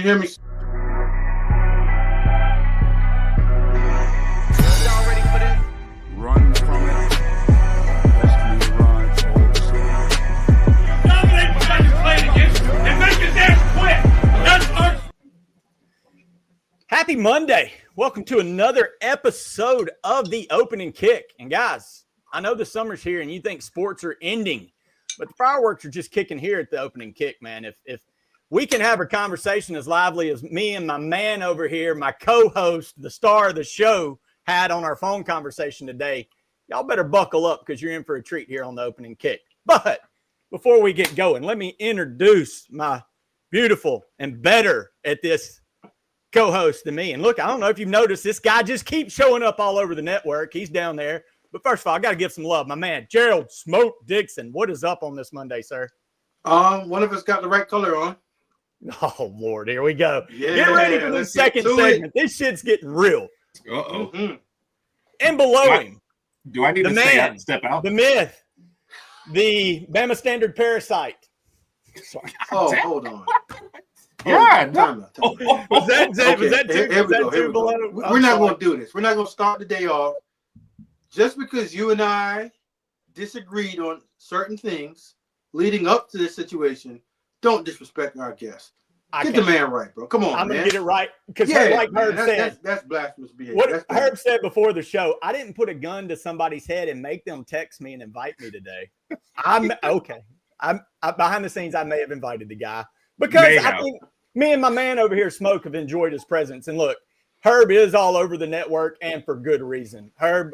hear me? Y'all ready for this? Run from it. Best me runs Dominate what I just played against and make his ass quit. That's our. Happy Monday. Welcome to another episode of The Opening Kick. And guys, I know the summer's here and you think sports are ending, but the fireworks are just kicking here at The Opening Kick, man. If we can have a conversation as lively as me and my man over here, my co-host, the star of the show, had on our phone conversation today, y'all better buckle up because you're in for a treat here on The Opening Kick. But before we get going, let me introduce my beautiful and better at this co-host than me. And look, I don't know if you've noticed, this guy just keeps showing up all over the network. He's down there. But first of all, I got to give some love. My man, Gerald Smoke Dixon. What is up on this Monday, sir? One of us got the right color on. Oh, Lord, here we go. Yeah, get ready for the second segment. This shit's getting real. Uh-oh. Mm-hmm. And below him, Do I need the to man, step out? the myth, the Bama Standard parasite. Sorry. Oh, hold on. Yeah. Time out. Was that Here we too go. below? We're not going to do this. We're not going to start the day off. Just because you and I disagreed on certain things leading up to this situation, don't disrespect our guest. Get the man right, bro. Come on, I'm man. going to get it right. Because like Herb said, that's blasphemous behavior. what Herb said before the show, I didn't put a gun to somebody's head and make them text me and invite me today. I'm okay. I'm behind the scenes. I may have invited the guy because I think me and my man over here, Smoke, have enjoyed his presence. And look, Herb is all over the network and for good reason. Herb,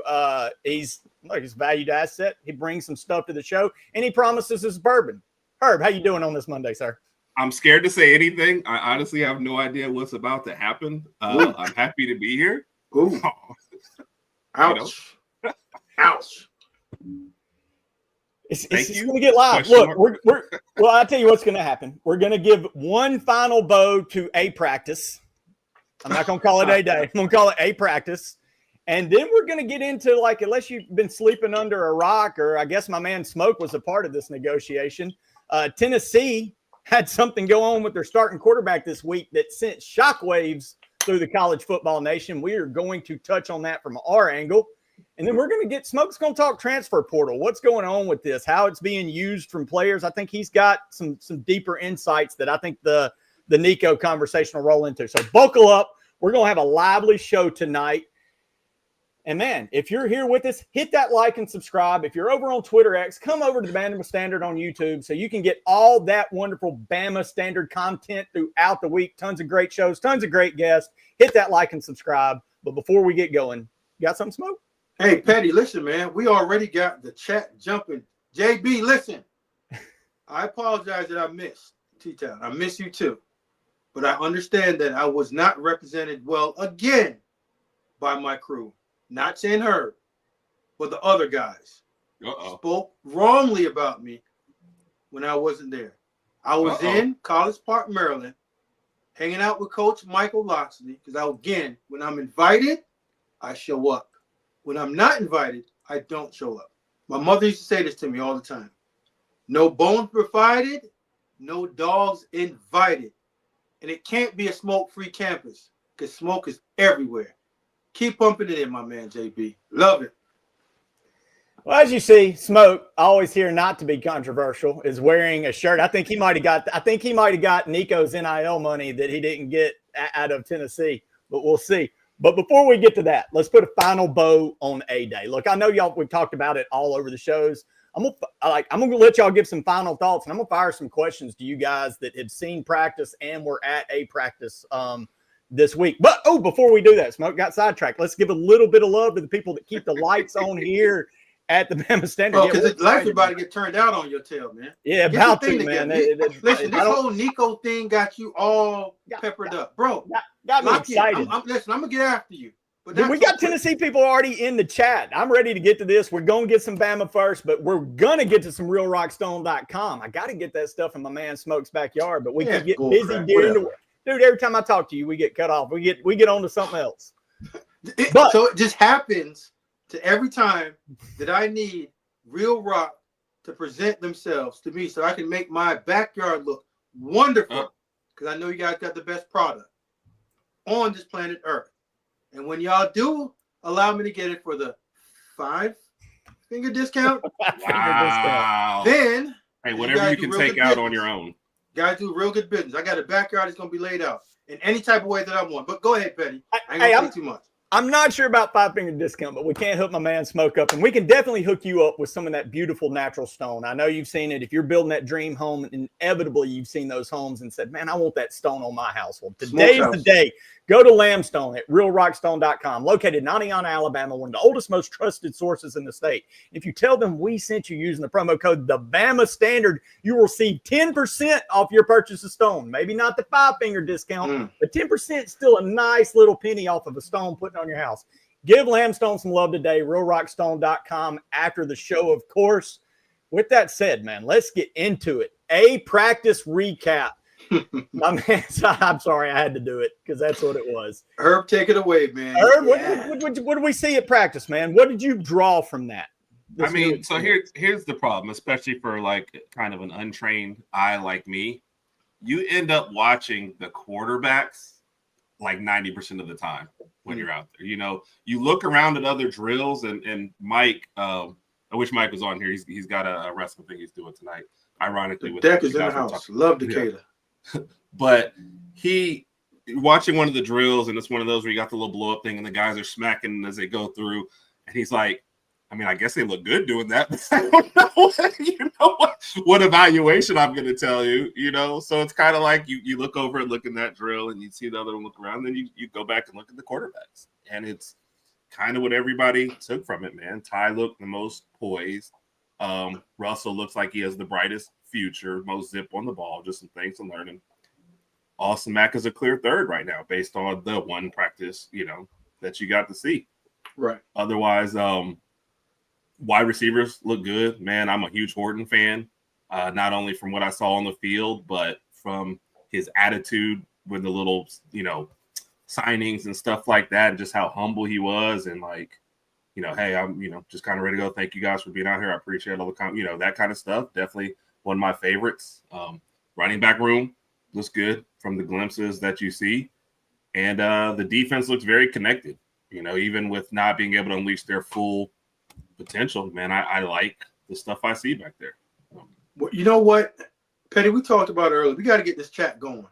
he's a valued asset. He brings some stuff to the show and he promises us bourbon. Herb, how you doing on this Monday, sir? I'm scared to say anything. I honestly have no idea what's about to happen. I'm happy to be here. Ooh. Ouch. Ouch. It's going to get live. Look, well, I'll tell you what's going to happen. We're going to give one final bow to a practice. I'm not going to call it a day. I'm going to call it a practice. And then we're going to get into, like, unless you've been sleeping under a rock, or I guess my man Smoke was a part of this negotiation, Tennessee had something go on with their starting quarterback this week that sent shockwaves through the college football nation. We are going to touch on that from our angle. And then we're going to get Smoke's going to talk transfer portal. What's going on with this? How it's being used from players. I think he's got some deeper insights that I think the Nico conversation will roll into. So buckle up. We're going to have a lively show tonight. And man, if you're here with us, hit that like and subscribe. If you're over on Twitter X, come over to the Bama Standard on YouTube so you can get all that wonderful Bama Standard content throughout the week. Tons of great shows, tons of great guests. Hit that like and subscribe. But before we get going, you got something, Smoke? Hey, Petty, listen, man. We already got the chat jumping. JB, listen. I apologize that I missed T-Town. I miss you too. But I understand that I was not represented well again by my crew. Not saying her, but the other guys spoke wrongly about me when I wasn't there. I was in College Park, Maryland, hanging out with Coach Michael Loxley, because again, when I'm invited, I show up. When I'm not invited, I don't show up. My mother used to say this to me all the time. No bones provided, no dogs invited. And it can't be a smoke-free campus because smoke is everywhere. Keep pumping it in, my man, JB. Love it. Well, as you see, Smoke, always here not to be controversial, is wearing a shirt. I think he might have got Nico's NIL money that he didn't get out of Tennessee, but we'll see. But before we get to that, let's put a final bow on A-Day. Look, I know we've talked about it all over the shows. I'm gonna let y'all give some final thoughts, and I'm gonna fire some questions to you guys that had seen practice and were at a practice this week. But before we do that, Smoke got sidetracked. Let's give a little bit of love to the people that keep the lights on here at the Bama Standard. Oh, because the lights are about to get turned out on your tail, man. Yeah, about to, man. Listen, this whole Nico thing got you all peppered up, bro. Got me excited. Listen, I'm gonna get after you. But we got Tennessee people already in the chat. I'm ready to get to this. We're going to get some Bama first, but we're going to get to some realrockstone.com. I got to get that stuff in my man Smoke's backyard, but we can get busy during the dude, every time I talk to you, we get cut off. We get on to something else. So it just happens to every time that I need Real Rock to present themselves to me so I can make my backyard look wonderful. because I know you guys got the best product on this planet Earth. And when y'all do allow me to get it for the 5-finger discount, Wow. then Hey, whatever you can take out on your own. Guys do real good business. I got a backyard that's gonna be laid out in any type of way that I want. But go ahead, Petty. I ain't gonna say too much. I'm not sure about 5-finger discount, but we can't hook my man Smoke up, and we can definitely hook you up with some of that beautiful natural stone. I know you've seen it. If you're building that dream home, inevitably you've seen those homes and said, man, I want that stone on my house. Well, today's the day. Go to Lambstone at realrockstone.com, located in Ante, Alabama, one of the oldest, most trusted sources in the state. If you tell them we sent you using the promo code the Bama Standard, you will receive 10% off your purchase of stone. Maybe not the 5-finger discount, but 10% is still a nice little penny off of a stone putting on your house. Give Lambstone some love today, realrockstone.com after the show, of course. With that said, man, let's get into it. A practice recap. My man, I'm sorry I had to do it because that's what it was. Herb, take it away, man. Herb, what did we see at practice, man? What did you draw from that? I mean, so here's the problem, especially for like kind of an untrained eye like me. You end up watching the quarterbacks like 90% of the time when you're out there. You know, you look around at other drills and Mike, I wish Mike was on here. He's got a wrestling thing he's doing tonight. Ironically, the deck is in the house. Love Decatur. Yeah. But he watching one of the drills, and it's one of those where you got the little blow up thing, and the guys are smacking as they go through, and he's like, I mean, I guess they look good doing that. But I don't know what evaluation I'm going to tell you, you know? So it's kind of like you look over and look in that drill, and you see the other one look around, and then you go back and look at the quarterbacks. And it's kind of what everybody took from it, man. Ty looked the most poised. Russell looks like he has the brightest future, most zip on the ball, just some things to learn. And Austin Mack is a clear third right now based on the one practice, you know, that you got to see. Right. Otherwise, wide receivers look good. Man, I'm a huge Horton fan, not only from what I saw on the field, but from his attitude with the little, you know, signings and stuff like that, and just how humble he was. And like, you know, hey, I'm, you know, just kind of ready to go. Thank you guys for being out here. I appreciate all the, you know, that kind of stuff. Definitely one of my favorites. Running back room looks good from the glimpses that you see. And the defense looks very connected, you know, even with not being able to unleash their full potential. Man, I like the stuff I see back there. Well, you know what, Petty, we talked about earlier. We got to get this chat going.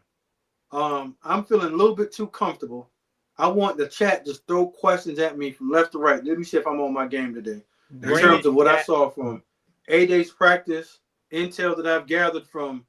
I'm feeling a little bit too comfortable. I want the chat just throw questions at me from left to right. Let me see if I'm on my game today. In terms of what I saw from A-Day's practice, intel that I've gathered from,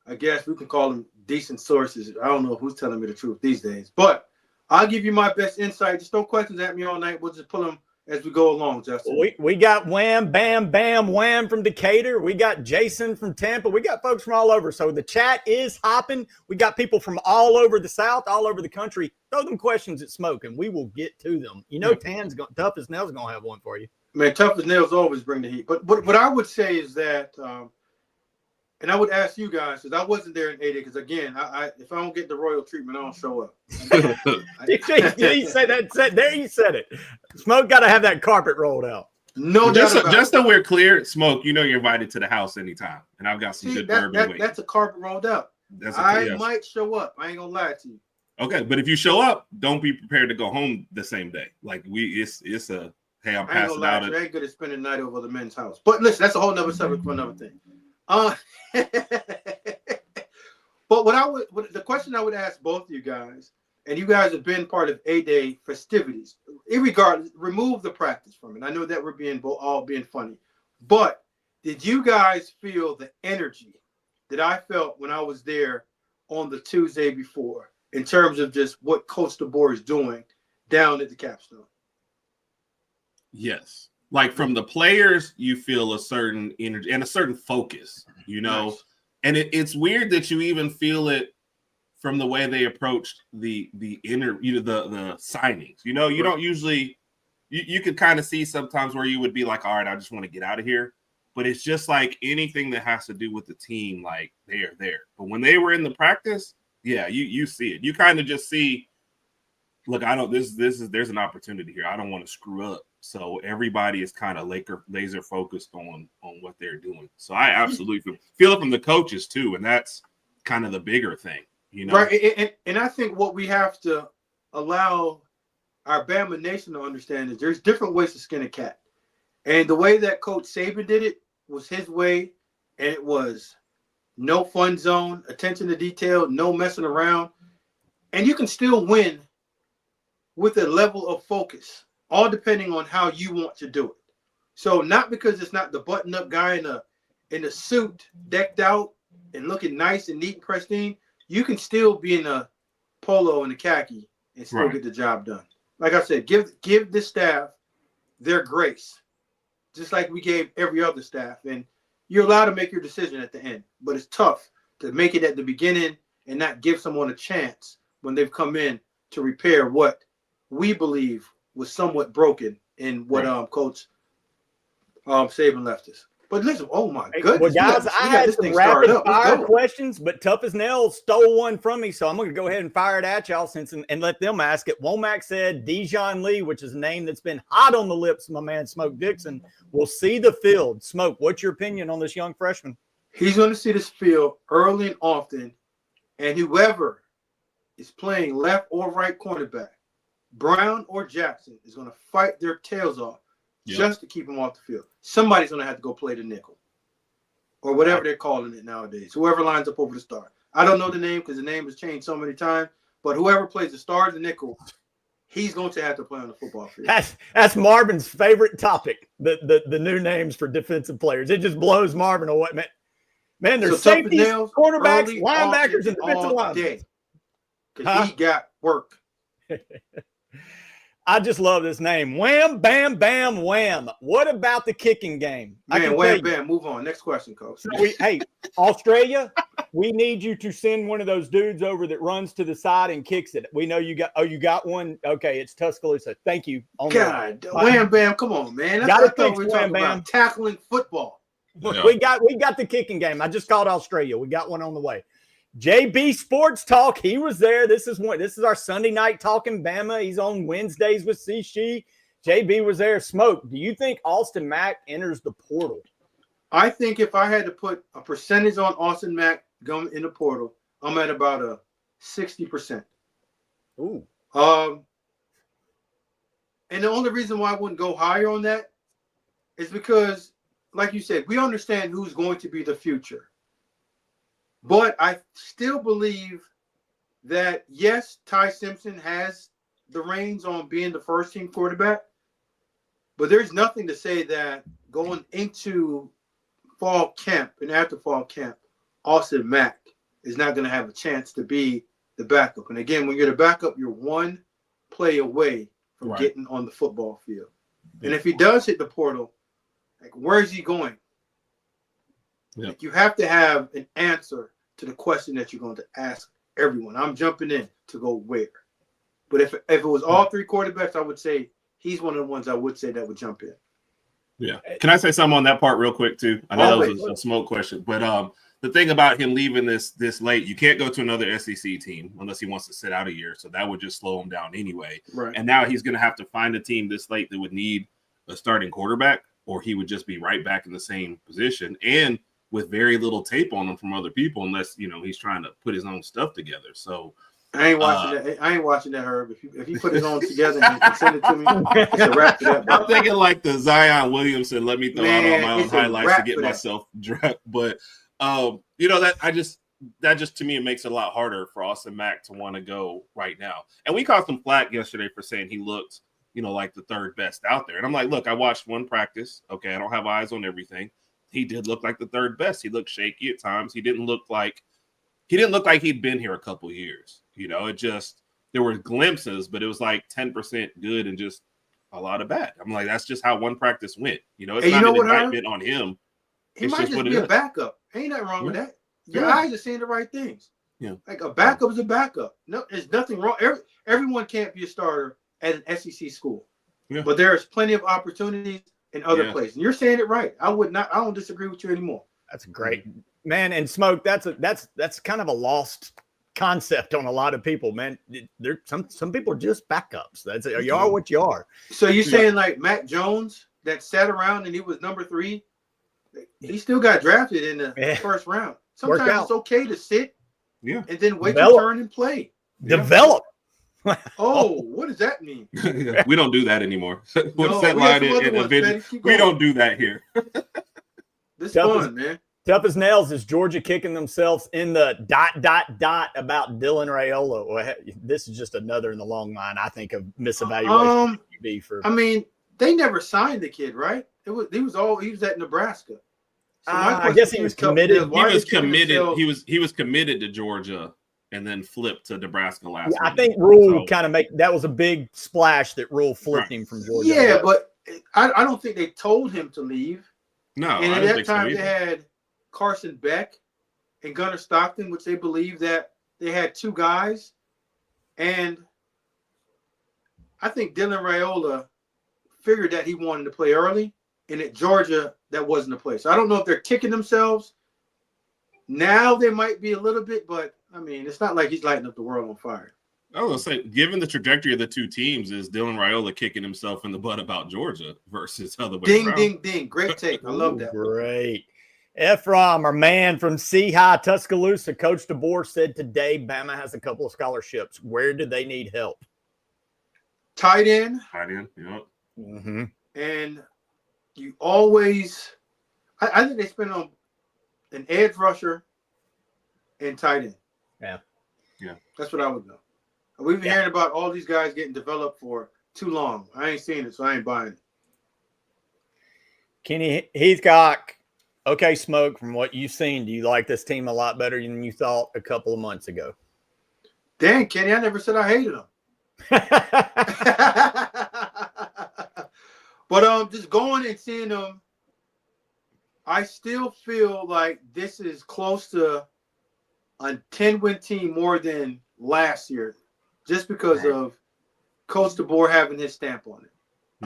I guess we can call them decent sources. I don't know who's telling me the truth these days, but I'll give you my best insight. Just throw questions at me all night. We'll just pull them as we go along, Justin. We got Wham, Bam, Bam, Wham from Decatur. We got Jason from Tampa. We got folks from all over. So the chat is hopping. We got people from all over the South, all over the country. Throw them questions at Smoke, and we will get to them. You know, Tough as Nails going to have one for you. Man, Tough as Nails always bring the heat. But what I would say is that, and I would ask you guys, because I wasn't there in 80, because again, I if I don't get the royal treatment, I don't show up. You said that. There you said it. Smoke got to have that carpet rolled out. No doubt about it. Just so we're clear, Smoke, you know you're invited to the house anytime, and I've got some good bourbon waiting. That's a carpet rolled out. I might show up. I ain't gonna lie to you. Okay, but if you show up, don't be prepared to go home the same day. Like it's a hey, I'm passing out. I ain't good at spending the night over the men's house. But listen, that's a whole nother subject for another thing. But the question I would ask both of you guys, and you guys have been part of A-Day festivities, irregardless, remove the practice from it. I know that we're all being funny, but did you guys feel the energy that I felt when I was there on the Tuesday before, in terms of just what Coach DeBoer is doing down at the capstone? Yes. Like from the players, you feel a certain energy and a certain focus, you know, nice. And it's weird that you even feel it from the way they approached the signings. You know, you don't usually, you could kind of see sometimes where you would be like, all right, I just want to get out of here. But it's just like anything that has to do with the team, like they are there. But when they were in the practice, yeah, you see it. You kind of just see, look, there's an opportunity here. I don't want to screw up. So everybody is kind of laser focused on what they're doing. So I absolutely feel it from the coaches too. And that's kind of the bigger thing. You know, right? And I think what we have to allow our Bama Nation to understand is there's different ways to skin a cat, and the way that Coach Saban did it was his way, and it was no fun zone, attention to detail, no messing around, and you can still win with a level of focus, all depending on how you want to do it. So not because it's not the button-up guy in a suit, decked out and looking nice and neat and pristine, you can still be in a polo and a khaki and still get the job done. Like I said, give the staff their grace, just like we gave every other staff. And you're allowed to make your decision at the end, but it's tough to make it at the beginning and not give someone a chance when they've come in to repair what we believe was somewhat broken in what Coach Saban left us. But listen, oh my goodness. Well, guys, I had some rapid fire questions, but Tough as Nails stole one from me, so I'm going to go ahead and fire it at y'all and let them ask it. Womack said Dijon Lee, which is a name that's been hot on the lips of my man Smoke Dixon, will see the field. Smoke, what's your opinion on this young freshman? He's going to see this field early and often, and whoever is playing left or right cornerback, Brown or Jackson, is going to fight their tails off just to keep him off the field. Somebody's going to have to go play the nickel or whatever they're calling it nowadays. Whoever lines up over the star. I don't know the name because the name has changed so many times, but whoever plays the star or the nickel, he's going to have to play on the football field. That's Marvin's favorite topic, the new names for defensive players. It just blows Marvin away. Man, there's safeties, cornerbacks, linebackers, and defensive linemen. Because he got work. I just love this name. Wham, bam, bam, wham. What about the kicking game? Man, wham, bam. Move on. Next question, Coach. So hey, Australia, we need you to send one of those dudes over that runs to the side and kicks it. We know you got one. Okay, it's Tuscaloosa. Thank you. God, wham, bam. Come on, man. I thought we were talking about tackling football. Yeah. We got the kicking game. I just called Australia. We got one on the way. JB Sports Talk, he was there. This is our Sunday night talking Bama. He's on Wednesdays with C. JB was there. Smoke, do you think Austin Mack enters the portal? I think if I had to put a percentage on Austin Mack going in the portal, I'm at about a 60%. Ooh. And the only reason why I wouldn't go higher on that is because, like you said, we understand who's going to be the future. But I still believe that, yes, Ty Simpson has the reins on being the first-team quarterback, but there's nothing to say that going into fall camp and after fall camp, Austin Mack is not going to have a chance to be the backup. And again, when you're the backup, you're one play away from getting on the football field. And if he does hit the portal, like, where is he going? Yep. Like, you have to have an answer to the question that you're going to ask everyone. I'm jumping in to go where. But if it was all three quarterbacks, I would say he's one of the ones I would say that would jump in. Yeah. Can I say something on that part real quick too? I know that was a smoke question, but the thing about him leaving this late, you can't go to another SEC team unless he wants to sit out a year. So that would just slow him down anyway. Right. And now he's going to have to find a team this late that would need a starting quarterback, or he would just be right back in the same position and with very little tape on him from other people, unless he's trying to put his own stuff together. So I ain't watching that. I ain't watching that, Herb. If you put his own together and send it to me, it's a wrap for that. I'm thinking like the Zion Williamson. Let me throw out all my own highlights to get myself draft. But that just to me, it makes it a lot harder for Austin Mack to want to go right now. And we caught some flack yesterday for saying he looked, like the third best out there. And I'm like, look, I watched one practice. Okay, I don't have eyes on everything. He did look like the third best. He looked shaky at times. He didn't look like he'd been here a couple years. It just, there were glimpses, but it was like 10% good and just a lot of bad. I'm like, that's just how one practice went. It's not an indictment on him. He might just be a backup. Ain't nothing wrong with that. Your eyes are seeing the right things. Yeah. Like a backup is a backup. No, there's nothing wrong. Everyone can't be a starter at an SEC school. Yeah. But there's plenty of opportunities in other places. And you're saying it right. I don't disagree with you anymore. That's great. Man, and Smoke, that's kind of a lost concept on a lot of people, man. There some people are just backups. You are what you are. So you're saying like Mac Jones that sat around and he was number 3, he still got drafted in the first round. Sometimes it's okay to sit Yeah. And then wait Develop. your turn and play. Develop. Oh, what does that mean? We don't do that anymore. What's No, that we got line some in other the ones, video? Petty. Keep We going. don't do that here. This Tough fun, as- man. Tough as nails is Georgia kicking themselves in the ... about Dylan Raiola. Well, this is just another in the long line, I think, of misevaluation. I mean, they never signed the kid, right? He was at Nebraska. So I guess he was committed. He was committed to Georgia and then flipped to Nebraska last week. I think Rule that was a big splash that Rule flipped him from Georgia. Yeah, but I don't think they told him to leave. No, and at that time they had Carson Beck and Gunnar Stockton, which they believed that they had two guys. And I think Dylan Raiola figured that he wanted to play early, and at Georgia, that wasn't the place. So I don't know if they're kicking themselves. Now they might be a little bit, but I mean, it's not like he's lighting up the world on fire. I was gonna say, given the trajectory of the two teams, is Dylan Raiola kicking himself in the butt about Georgia versus other way around? Ding, ding, ding. Great take. I love that. Great. Ephraim, our man from High, Tuscaloosa, Coach DeBoer said today Bama has a couple of scholarships. Where do they need help? Tight end. Yeah. Mm-hmm. And you always – I think they spend on an edge rusher and tight end. Yeah. That's what I would know. We've been hearing about all these guys getting developed for too long. I ain't seen it, so I ain't buying it. Kenny, he's got okay smoke from what you've seen. Do you like this team a lot better than you thought a couple of months ago? Dang, Kenny, I never said I hated them. But just going and seeing them, I still feel like this is close to a 10-win team more than last year, just because of Coach DeBoer having his stamp on it.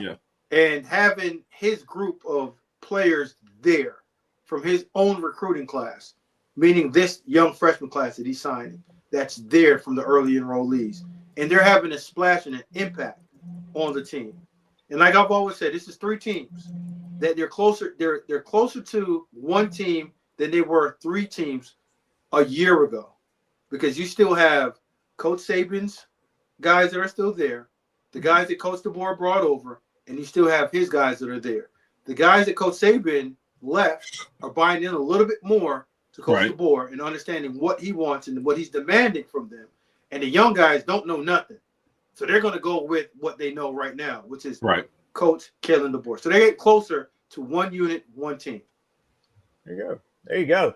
Yeah. And having his group of players there from his own recruiting class, meaning this young freshman class that he's signing, that's there from the early enrollees. And they're having a splash and an impact on the team. And like I've always said, this is three teams that they're closer to one team than they were three teams a year ago. Because you still have Coach Saban's guys that are still there, the guys that Coach DeBoer brought over, and you still have his guys that are there. The guys that Coach Saban left are buying in a little bit more to Coach DeBoer and understanding what he wants and what he's demanding from them. And the young guys don't know nothing. So they're going to go with what they know right now, which is Coach Kalen DeBoer. So they get closer to one unit, one team. There you go.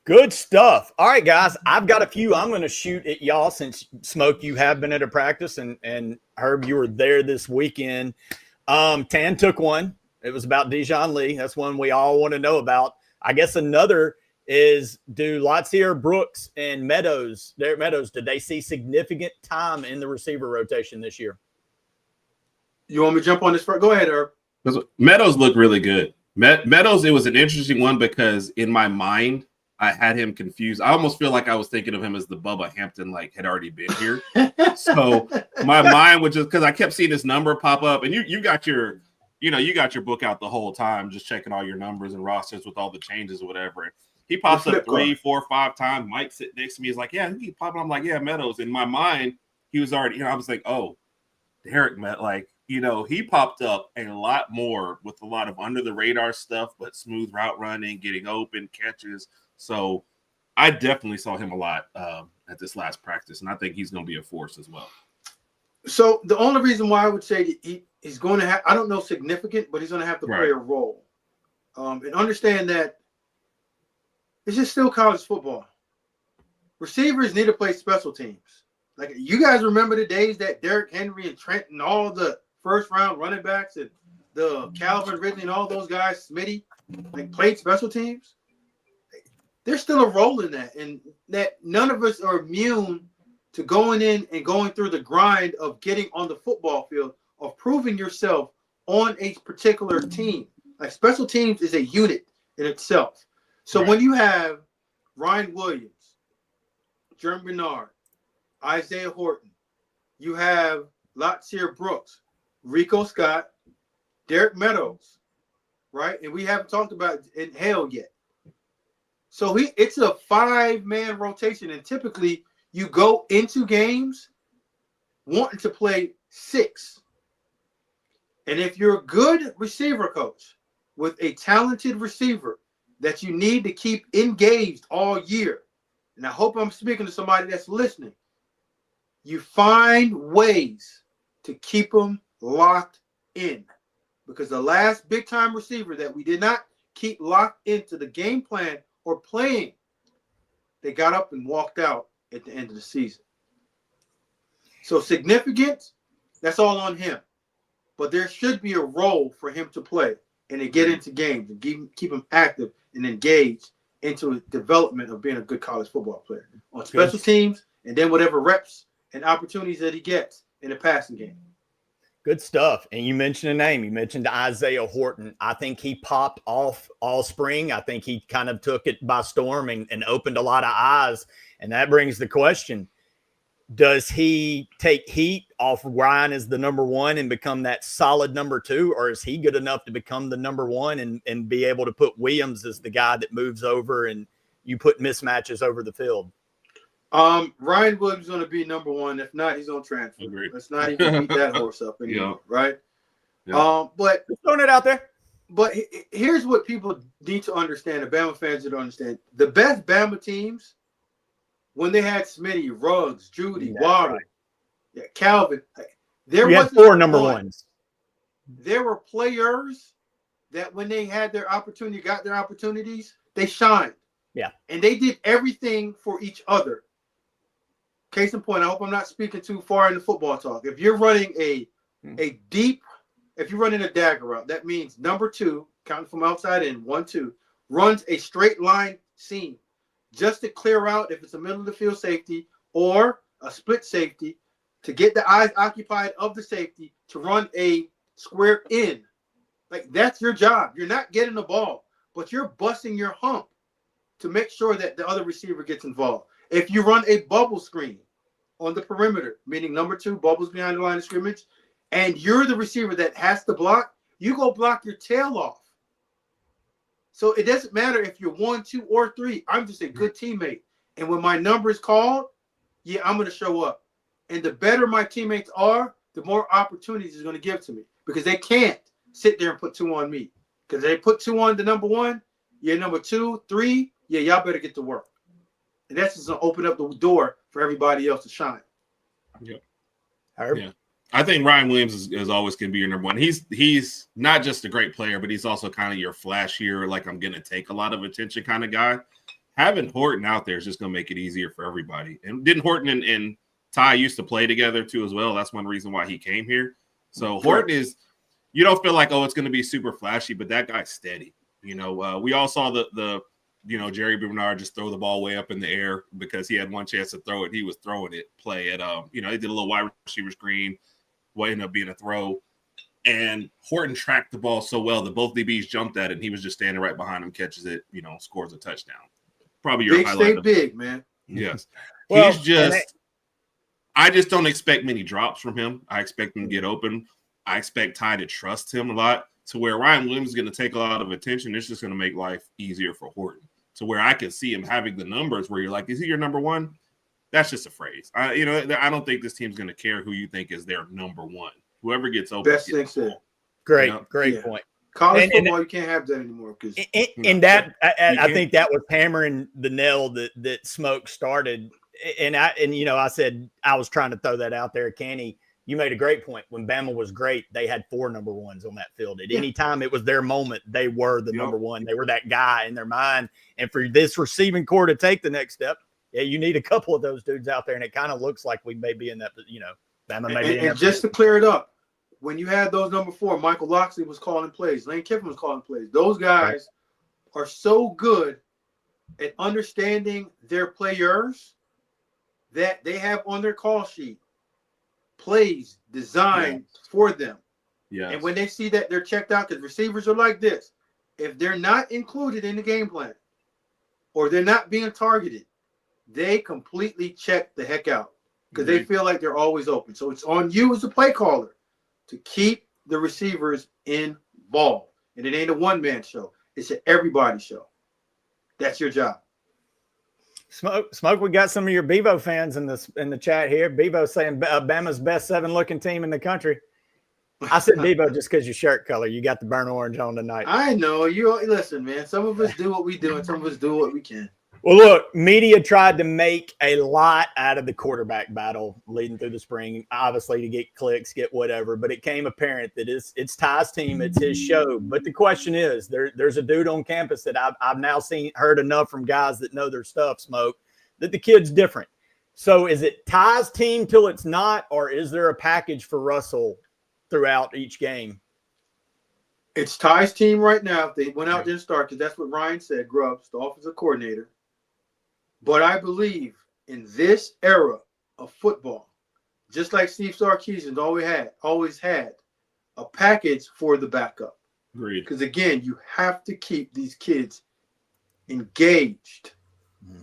Good stuff. All right, guys. I've got a few I'm going to shoot at y'all since, Smoke, you have been at a practice, and Herb, you were there this weekend. Tan took one. It was about Dijon Lee. That's one we all want to know about. I guess another is, do Latsier, Brooks, and Meadows, Derek Meadows, did they see significant time in the receiver rotation this year? You want me to jump on this first? Go ahead, Herb. Meadows looked really good. Meadows, it was an interesting one because in my mind, I had him confused. I almost feel like I was thinking of him as the Bubba Hampton, like had already been here. So my mind was just, because I kept seeing this number pop up, and you got your book out the whole time, just checking all your numbers and rosters with all the changes or whatever. He pops up 3, 4, 5 times. Mike sitting next to me is like, yeah, he popped up. I'm like, yeah, Meadows. In my mind, he was already, I was like, oh, Derek met, like, he popped up a lot more with a lot of under the radar stuff, but smooth route running, getting open catches. So I definitely saw him a lot at this last practice, and I think he's going to be a force as well. So the only reason why I would say he's going to have, I don't know significant, but he's going to have to play a role. And understand that it's just still college football. Receivers need to play special teams. Like, you guys remember the days that Derrick Henry and Trent and all the first-round running backs and the Calvin Ridley and all those guys, Smitty, like, played special teams? There's still a role in that, and that none of us are immune to going in and going through the grind of getting on the football field, of proving yourself on a particular team. Like, special teams is a unit in itself. So when you have Ryan Williams, Jeremy Bernard, Isaiah Horton, you have Latsier Brooks, Rico Scott, Derek Meadows, right? And we haven't talked about Hale yet. So it's a 5-man rotation, and typically you go into games wanting to play 6. And if you're a good receiver coach with a talented receiver that you need to keep engaged all year, and I hope I'm speaking to somebody that's listening, you find ways to keep them locked in. Because the last big-time receiver that we did not keep locked into the game plan or playing, they got up and walked out at the end of the season. So significance, that's all on him. But there should be a role for him to play and to get into games and keep him active and engaged into the development of being a good college football player on special teams, and then whatever reps and opportunities that he gets in the passing game. Good stuff. And you mentioned a name. You mentioned Isaiah Horton. I think he popped off all spring. I think he kind of took it by storm and opened a lot of eyes. And that brings the question, does he take heat off Ryan as the number 1 and become that solid number 2? Or is he good enough to become the number 1 and be able to put Williams as the guy that moves over and you put mismatches over the field? Ryan Williams is going to be number 1. If not, he's going to transfer. Agreed. Let's not even beat that horse up anymore, right? Yeah. But just throwing it out there. But here's what people need to understand, the Bama fans need to understand. The best Bama teams, when they had Smitty, Ruggs, Judy, Waddle, Calvin, there was 4 number 1s. There were players that when they had their opportunity, got their opportunities, they shined. Yeah. And they did everything for each other. Case in point, I hope I'm not speaking too far into football talk. If you're running if you're running a dagger route, that means number 2, counting from outside in, 1, 2, runs a straight line seam just to clear out if it's a middle of the field safety or a split safety to get the eyes occupied of the safety to run a square in. Like, that's your job. You're not getting the ball, but you're busting your hump to make sure that the other receiver gets involved. If you run a bubble screen on the perimeter, meaning number 2, bubbles behind the line of scrimmage, and you're the receiver that has to block, you go block your tail off. So it doesn't matter if you're 1, 2, or 3. I'm just a good teammate. And when my number is called, I'm going to show up. And the better my teammates are, the more opportunities it's going to give to me. Because they can't sit there and put 2 on me. Because they put 2 on the number 1, number 2, 3, y'all better get to work. And that's just going to open up the door for everybody else to shine. Yeah. I think Ryan Williams is always going to be your number 1. He's not just a great player, but he's also kind of your flashier, like I'm going to take a lot of attention kind of guy. Having Horton out there is just going to make it easier for everybody. And didn't Horton and Ty used to play together too as well? That's one reason why he came here. So Horton is, you don't feel like, it's going to be super flashy, but that guy's steady. We all saw the Jerry Bernard just throw the ball way up in the air because he had one chance to throw it. He was throwing it, play at, they did a little wide receiver screen, what ended up being a throw. And Horton tracked the ball so well that both DBs jumped at it, and he was just standing right behind him, catches it, scores a touchdown. Probably your highlight. Big, man. Yes. Well, I just don't expect many drops from him. I expect him to get open. I expect Ty to trust him a lot to where Ryan Williams is going to take a lot of attention. It's just going to make life easier for Horton to where I can see him having the numbers where you're like, is he your number 1? That's just a phrase. I don't think this team's going to care who you think is their number 1. Whoever gets open. Best thing said. Great point. College football, you can't have that anymore. I think that was hammering the nail that Smoke started. I said I was trying to throw that out there. Kenny, you made a great point. When Bama was great, they had 4 number 1s on that field. At any time it was their moment, they were the number 1. They were that guy in their mind. And for this receiving core to take the next step, you need a couple of those dudes out there. And it kind of looks like we may be in that, Bama may be in that. And just to clear it up, when you had those number 4, Michael Locksley was calling plays. Lane Kiffin was calling plays. Those guys are so good at understanding their players that they have on their call sheet plays designed for them. Yeah. And when they see that they're checked out, because receivers are like this, if they're not included in the game plan or they're not being targeted, they completely check the heck out because they feel like they're always open. So it's on you as a play caller to keep the receivers involved. And it ain't a one-man show. It's an everybody show. That's your job. Smoke. We got some of your Bevo fans in the chat here. Bevo saying Bama's best 7-looking team in the country. I said Bevo just because your shirt color. You got the burnt orange on tonight. I know you. Listen, man. Some of us do what we do, and some of us do what we can. Well, look, media tried to make a lot out of the quarterback battle leading through the spring, obviously to get clicks, get whatever. But it came apparent that it's Ty's team, it's his show. But the question is, there's a dude on campus that I've now heard enough from guys that know their stuff, Smoke, that the kid's different. So is it Ty's team till it's not, or is there a package for Russell throughout each game? It's Ty's team right now. If they went out there and started, because that's what Ryan said, Grubbs, the offensive coordinator. But I believe in this era of football, just like Steve Sarkisian always had a package for the backup. Agreed. Because, again, you have to keep these kids engaged. Mm-hmm.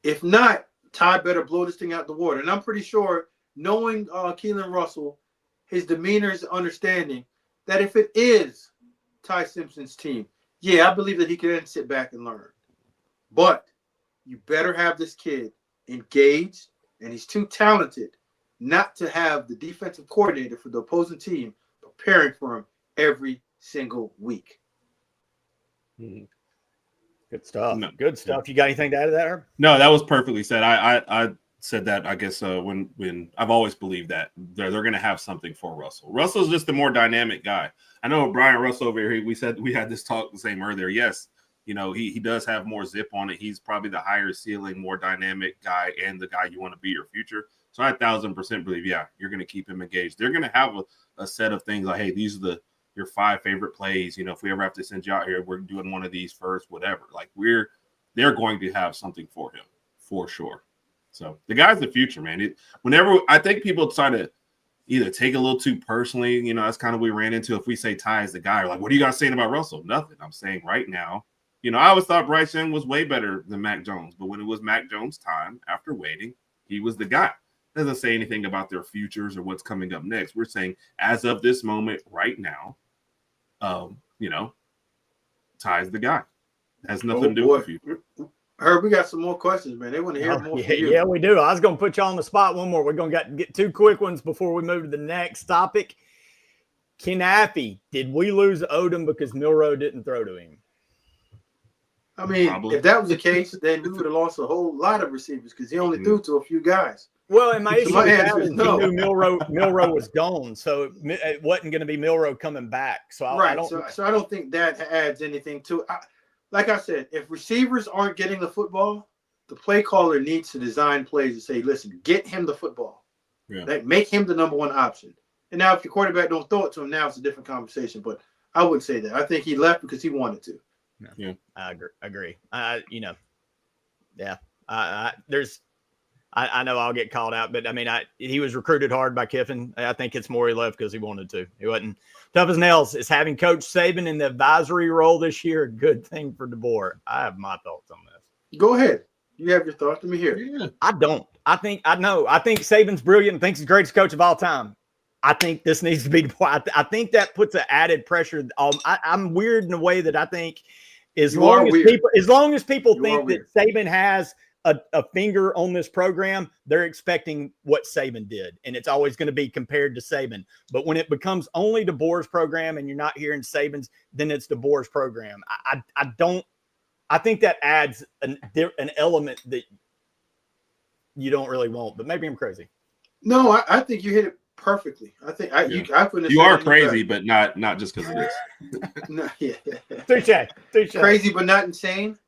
If not, Ty better blow this thing out the water. And I'm pretty sure, knowing Keelan Russell, his demeanor is understanding that if it is Ty Simpson's team, I believe that he can then sit back and learn. But you better have this kid engaged, and he's too talented not to have the defensive coordinator for the opposing team preparing for him every single week. Good stuff. No. Good stuff. You got anything to add to that, Herb? No, that was perfectly said. I said that, I guess, when I've always believed that they're going to have something for Russell. Russell's just a more dynamic guy. I know Brian Russell over here, we had this talk the same earlier. Yes, he does have more zip on it. He's probably the higher ceiling, more dynamic guy, and the guy you want to be your future. So I 1,000% believe, you're going to keep him engaged. They're going to have a set of things like, hey, these are your 5 favorite plays. If we ever have to send you out here, we're doing one of these first, whatever. Like they're going to have something for him for sure. So the guy's the future, man. Whenever I think people try to either take it a little too personally, that's kind of what we ran into. If we say Ty is the guy, like, what are you guys saying about Russell? Nothing. I'm saying right now, I always thought Bryce Young was way better than Mac Jones, but when it was Mac Jones' time after waiting, he was the guy. Doesn't say anything about their futures or what's coming up next. We're saying as of this moment right now, Ty's the guy. Has nothing to do with the future. Herb, we got some more questions, man. They want to hear more from you. Yeah, we do. I was going to put you on the spot one more. We're going to get 2 quick ones before we move to the next topic. Kinaffey, did we lose Odom because Milroe didn't throw to him? I mean, probably. If that was the case, then we would have lost a whole lot of receivers because he only threw to a few guys. Well, and my issue is no. He knew Milroe was gone, so it wasn't going to be Milroe coming back. So I don't think that adds anything to it. Like I said, if receivers aren't getting the football, the play caller needs to design plays and say, listen, get him the football. Yeah. Like, make him the number 1 option. And now if your quarterback don't throw it to him, now it's a different conversation. But I wouldn't say that. I think he left because he wanted to. Yeah, I agree. I know I'll get called out, but I mean, he was recruited hard by Kiffin. I think it's more he left because he wanted to. He wasn't tough as nails. Is having Coach Saban in the advisory role this year a good thing for DeBoer? I have my thoughts on this. Go ahead. You have your thoughts. Let me hear. Yeah. I don't. I think Saban's brilliant and thinks he's the greatest coach of all time. I think this needs to be. I think that puts an added pressure. I'm weird in a way that I think as long as people think that Saban has a finger on this program, they're expecting what Saban did, and it's always going to be compared to Saban. But when it becomes only DeBoer's program and you're not hearing Saban's, then it's DeBoer's program. I think that adds an element that you don't really want, but maybe I'm crazy. No, I think you hit it perfectly. I think you are crazy, but not just because of this. No, yeah. Touche. Crazy, but not insane.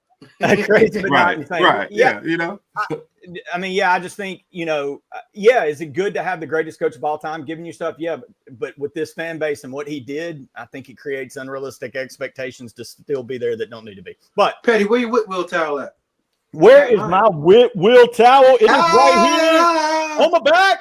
Crazy, but not insane. Right. Yeah. I just think, is it good to have the greatest coach of all time giving you stuff? Yeah. But with this fan base and what he did, I think it creates unrealistic expectations to still be there that don't need to be. But Petty, where your Whitwill towel at? Where is my Whitwill towel? It is right here on the back.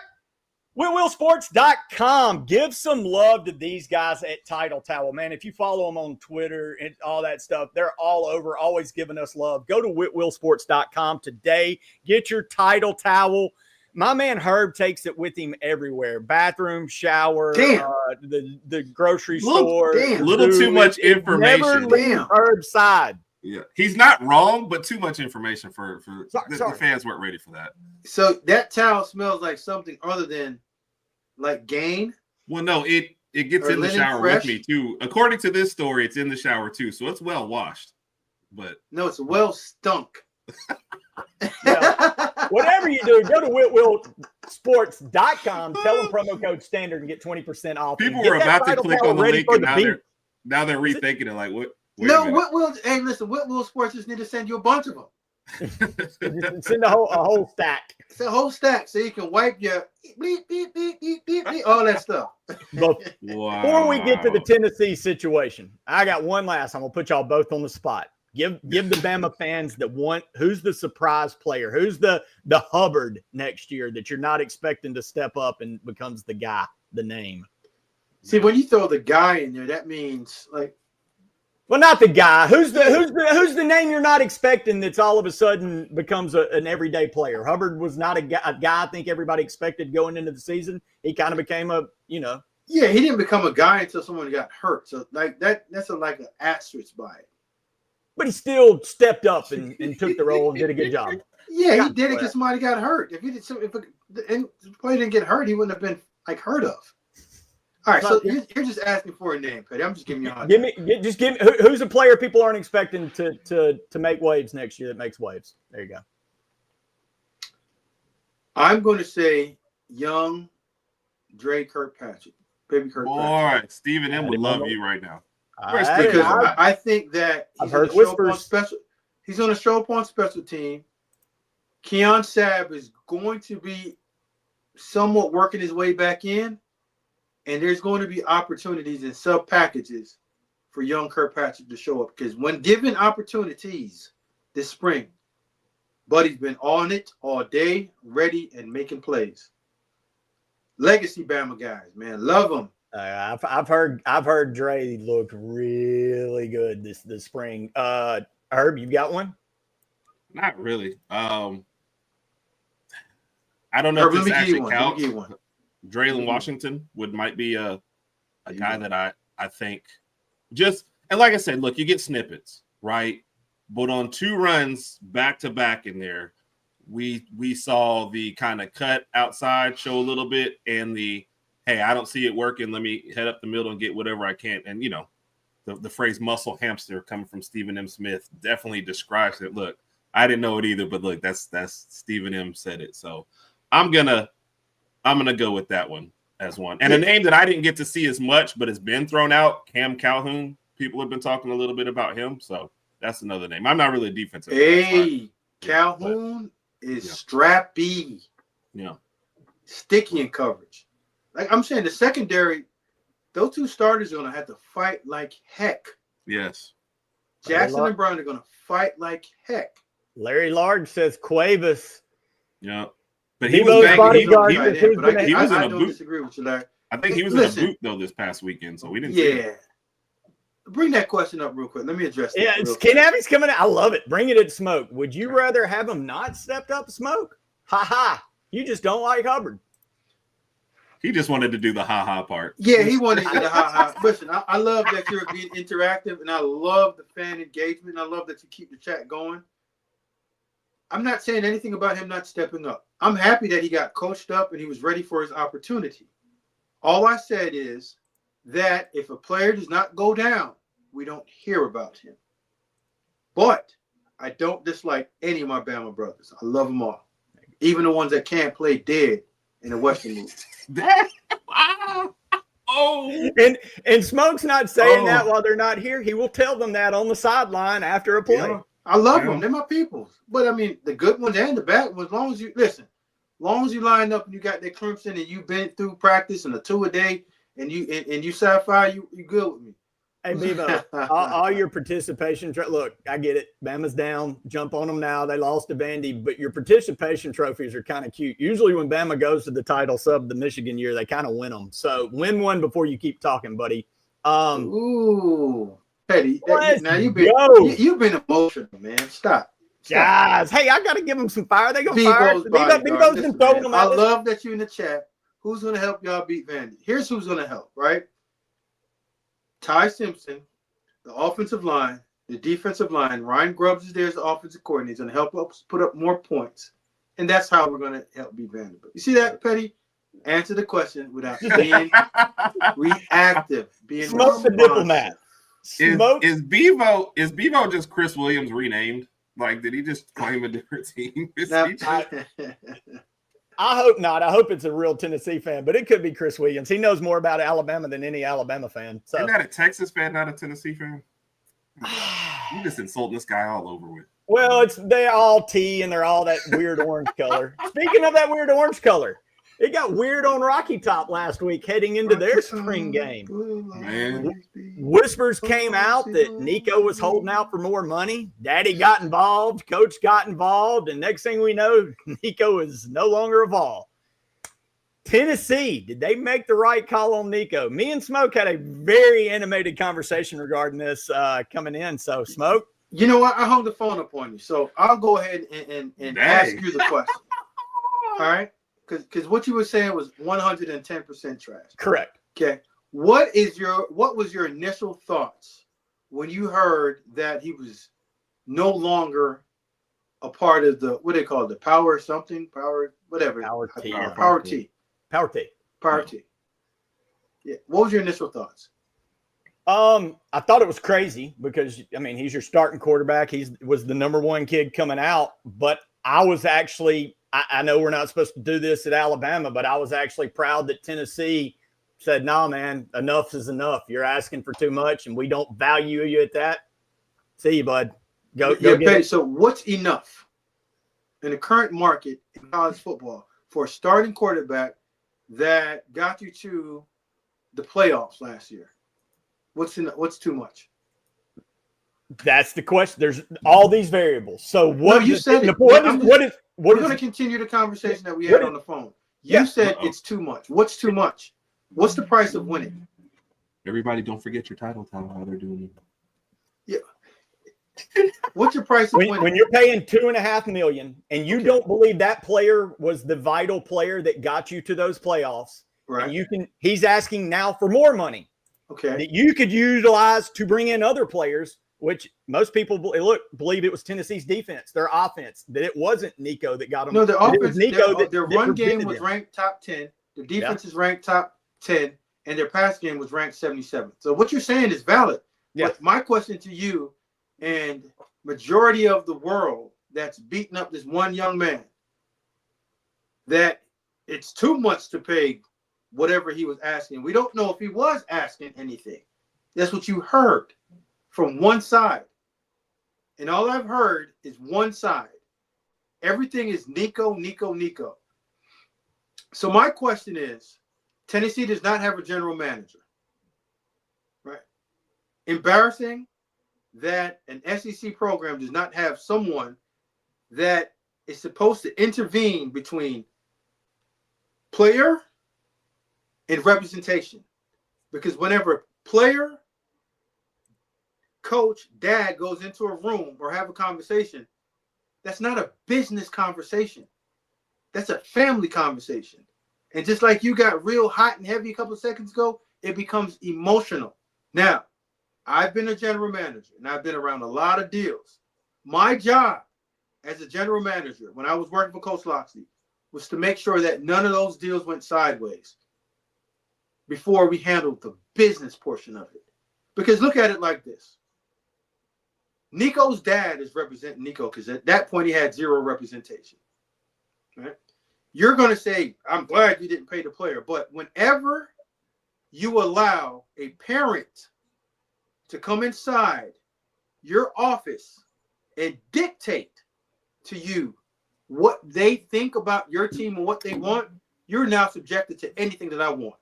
WhitwillSports.com. Give some love to these guys at Title Towel, man. If you follow them on Twitter and all that stuff, they're all over, always giving us love. Go to WhitwillSports.com today. Get your Title Towel. My man Herb takes it with him everywhere. Bathroom, shower, the grocery store. Little too much information. Never leave Herb's side. Yeah, he's not wrong, but too much information for the fans weren't ready for that. So that towel smells like something other than like Gain. Well, no, it gets in the shower with me too. According to this story, it's in the shower too, so it's well washed. But no, it's well stunk. Yeah. Whatever you do, go to whitwillsports.com, tell them promo code standard and get 20% off. People were about to click on the link and now they're rethinking it like what? No, Whitwill. Hey, listen, Whitwill Sports just need to send you a bunch of them. Send a whole stack. It's a whole stack, so you can wipe your beep, beep, beep, beep, beep, beep, all that stuff. Before we get to the Tennessee situation, I got one last. I'm gonna put y'all both on the spot. Give the Bama fans who's the surprise player, who's the Hubbard next year that you're not expecting to step up and becomes the guy, the name. See, when you throw the guy in there, that means like. Well, not the guy. Who's the name you're not expecting that's all of a sudden becomes an everyday player? Hubbard was not a guy I think everybody expected going into the season. He kind of became Yeah, he didn't become a guy until someone got hurt. So like that's like an asterisk by it. But he still stepped up and took the role and did a good job. Yeah, he did it because somebody got hurt. If the player didn't get hurt, he wouldn't have been like heard of. All right, so you're just asking for a name, Petty. I'm just giving you a give me who's a player people aren't expecting to make waves next year that makes waves. There you go. I'm going to say young Dre Kirkpatrick, baby Kirkpatrick. All right, Stephen M would love you right now. Because I think that I've heard whispers. He's going to show up on special team. Keon Sabb is going to be somewhat working his way back in. And there's going to be opportunities in sub packages for young Kirkpatrick to show up because when given opportunities this spring, Buddy's been on it all day, ready and making plays. Legacy Bama guys, man, love them. I've heard Dre look really good this spring. Herb, you got one? Not really. I don't know if this actually counts. Draylon Washington might be a guy that I think and like I said, look, you get snippets, right? But on 2 runs back to back in there, we saw the kind of cut outside show a little bit and the hey, I don't see it working. Let me head up the middle and get whatever I can. And the phrase muscle hamster coming from Stephen M. Smith definitely describes it. Look, I didn't know it either, but look, that's Stephen M. said it. So I'm gonna go with that one as one. And a name that I didn't get to see as much, but has been thrown out, Cam Calhoun. People have been talking a little bit about him, so that's another name. I'm not really a defensive. Hey, Calhoun is strappy. Yeah. Sticky in coverage. Like I'm saying, the secondary, those 2 starters are going to have to fight like heck. Yes. Jackson and Brown are going to fight like heck. Larry Large says Cuevas. Yeah. But he was back. He was in a boot. Disagree with you, Larry. I think he was in a boot though this past weekend, so we didn't. Yeah. Bring that question up real quick. Let me address that. Yeah, Ken Abby's coming out. I love it. Bring it at Smoke. Would you rather have him not stepped up Smoke? Ha ha. You just don't like Hubbard. He just wanted to do the ha ha part. Yeah, he wanted to do the ha ha. Listen, I love that you're being interactive, and I love the fan engagement. I love that you keep the chat going. I'm not saying anything about him not stepping up. I'm happy that he got coached up and he was ready for his opportunity. All I said is that if a player does not go down, we don't hear about him. But I don't dislike any of my Bama brothers. I love them all. Even the ones that can't play dead in the Western League. Wow. Oh. And Smoke's not saying that while they're not here. He will tell them that on the sideline after a play. Yeah. I love them. They're my peoples. But, I mean, the good ones and the bad ones, as long as you line up and you got that Clemson and you've been through practice and a 2 a day and you Sapphire, you good with me. Hey, Bevo, all your participation look, I get it. Bama's down. Jump on them now. They lost to Vandy, but your participation trophies are kind of cute. Usually when Bama goes to the title sub the Michigan year, they kind of win them. So win one before you keep talking, buddy. Ooh. Petty, now you've been emotional, man. Stop. Guys, hey, I got to give them some fire. They go fire. Bevo's been throwing them out. I love that you're in the chat. Who's going to help y'all beat Vandy? Here's who's going to help, right? Ty Simpson, the offensive line, the defensive line. Ryan Grubbs is there as the offensive coordinator. He's going to help us put up more points. And that's how we're going to help beat Vanderbilt. You see that, Petty? Answer the question without being reactive. Being Smoke the diplomat. Is Bevo just Chris Williams renamed? Like, did he just claim a different team? I hope not. I hope it's a real Tennessee fan, but it could be Chris Williams. He knows more about Alabama than any Alabama fan. So. Isn't that a Texas fan, not a Tennessee fan? You just insulting this guy all over with. Well, they're all tea and they're all that weird orange color. Speaking of that weird orange color, it got weird on Rocky Top last week heading into their spring game. Man. Whispers came out that Nico was holding out for more money. Daddy got involved. Coach got involved. And next thing we know, Nico is no longer involved. Tennessee, did they make the right call on Nico? Me and Smoke had a very animated conversation regarding this coming in. So, Smoke? You know what? I hung the phone up on you. So I'll go ahead and ask you the question. All right? Because what you were saying was 110% trash. Correct. Okay. What was your initial thoughts when you heard that he was no longer a part of the, what do they call it, the power something, power, whatever. Power T. Power T. Power T. Power T. Yeah. What was your initial thoughts? I thought it was crazy because, I mean, he's your starting quarterback. He was the number one kid coming out, but I was actually, I know we're not supposed to do this at Alabama, but I was actually proud that Tennessee said, "No, man, enough is enough. You're asking for too much, and we don't value you at that. See you, bud. Go get it." So what's enough in the current market in college football for a starting quarterback that got you to the playoffs last year? What's too much? That's the question. There's all these variables. So what? No, you said it. We're going to continue the conversation that we had on the phone. You said it's too much. What's too much? What's the price of winning? Everybody, don't forget your title. Tell how they're doing it. Yeah. What's your price of winning? When you're paying $2.5 million and you don't believe that player was the vital player that got you to those playoffs, right? And he's asking now for more money. Okay. That you could utilize to bring in other players, which most people believe it was Tennessee's defense, their offense, that it wasn't Nico that got them. No, their offense, Nico their run game was ranked top 10. Their defense is ranked top 10, and their pass game was ranked 77. So what you're saying is valid. Yeah. But my question to you and majority of the world that's beating up this one young man, that it's too much to pay whatever he was asking. We don't know if he was asking anything. That's what you heard from one side. And all I've heard is one side. Everything is Nico, Nico, Nico. So my question is, Tennessee does not have a general manager. Right? Embarrassing that an SEC program does not have someone that is supposed to intervene between player and representation. Because whenever player, coach, dad goes into a room or have a conversation, that's not a business conversation. That's a family conversation. And just like you got real hot and heavy a couple of seconds ago, it becomes emotional. Now, I've been a general manager and I've been around a lot of deals. My job as a general manager when I was working for Coach Loxley was to make sure that none of those deals went sideways before we handled the business portion of it. Because look at it like this. Nico's dad is representing Nico because at that point he had zero representation. Right? You're going to say, I'm glad you didn't pay the player. But whenever you allow a parent to come inside your office and dictate to you what they think about your team and what they want, you're now subjected to anything that I want.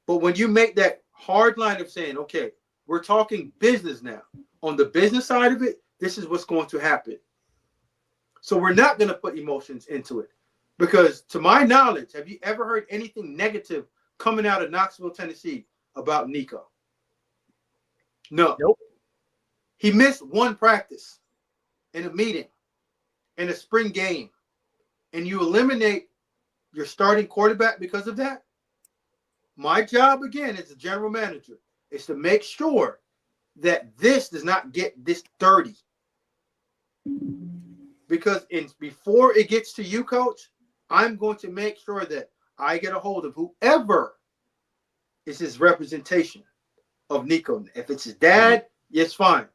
But when you make that hard line of saying, okay, we're talking business now. On the business side of it, this is what's going to happen. So we're not going to put emotions into it. Because to my knowledge, have you ever heard anything negative coming out of Knoxville, Tennessee about Nico? No. Nope. He missed one practice in a meeting in a spring game, and you eliminate your starting quarterback because of that. My job, again, as a general manager, is to make sure that this does not get this dirty. Because before it gets to you, Coach, I'm going to make sure that I get a hold of whoever is his representation of Nico. If it's his dad, it's fine.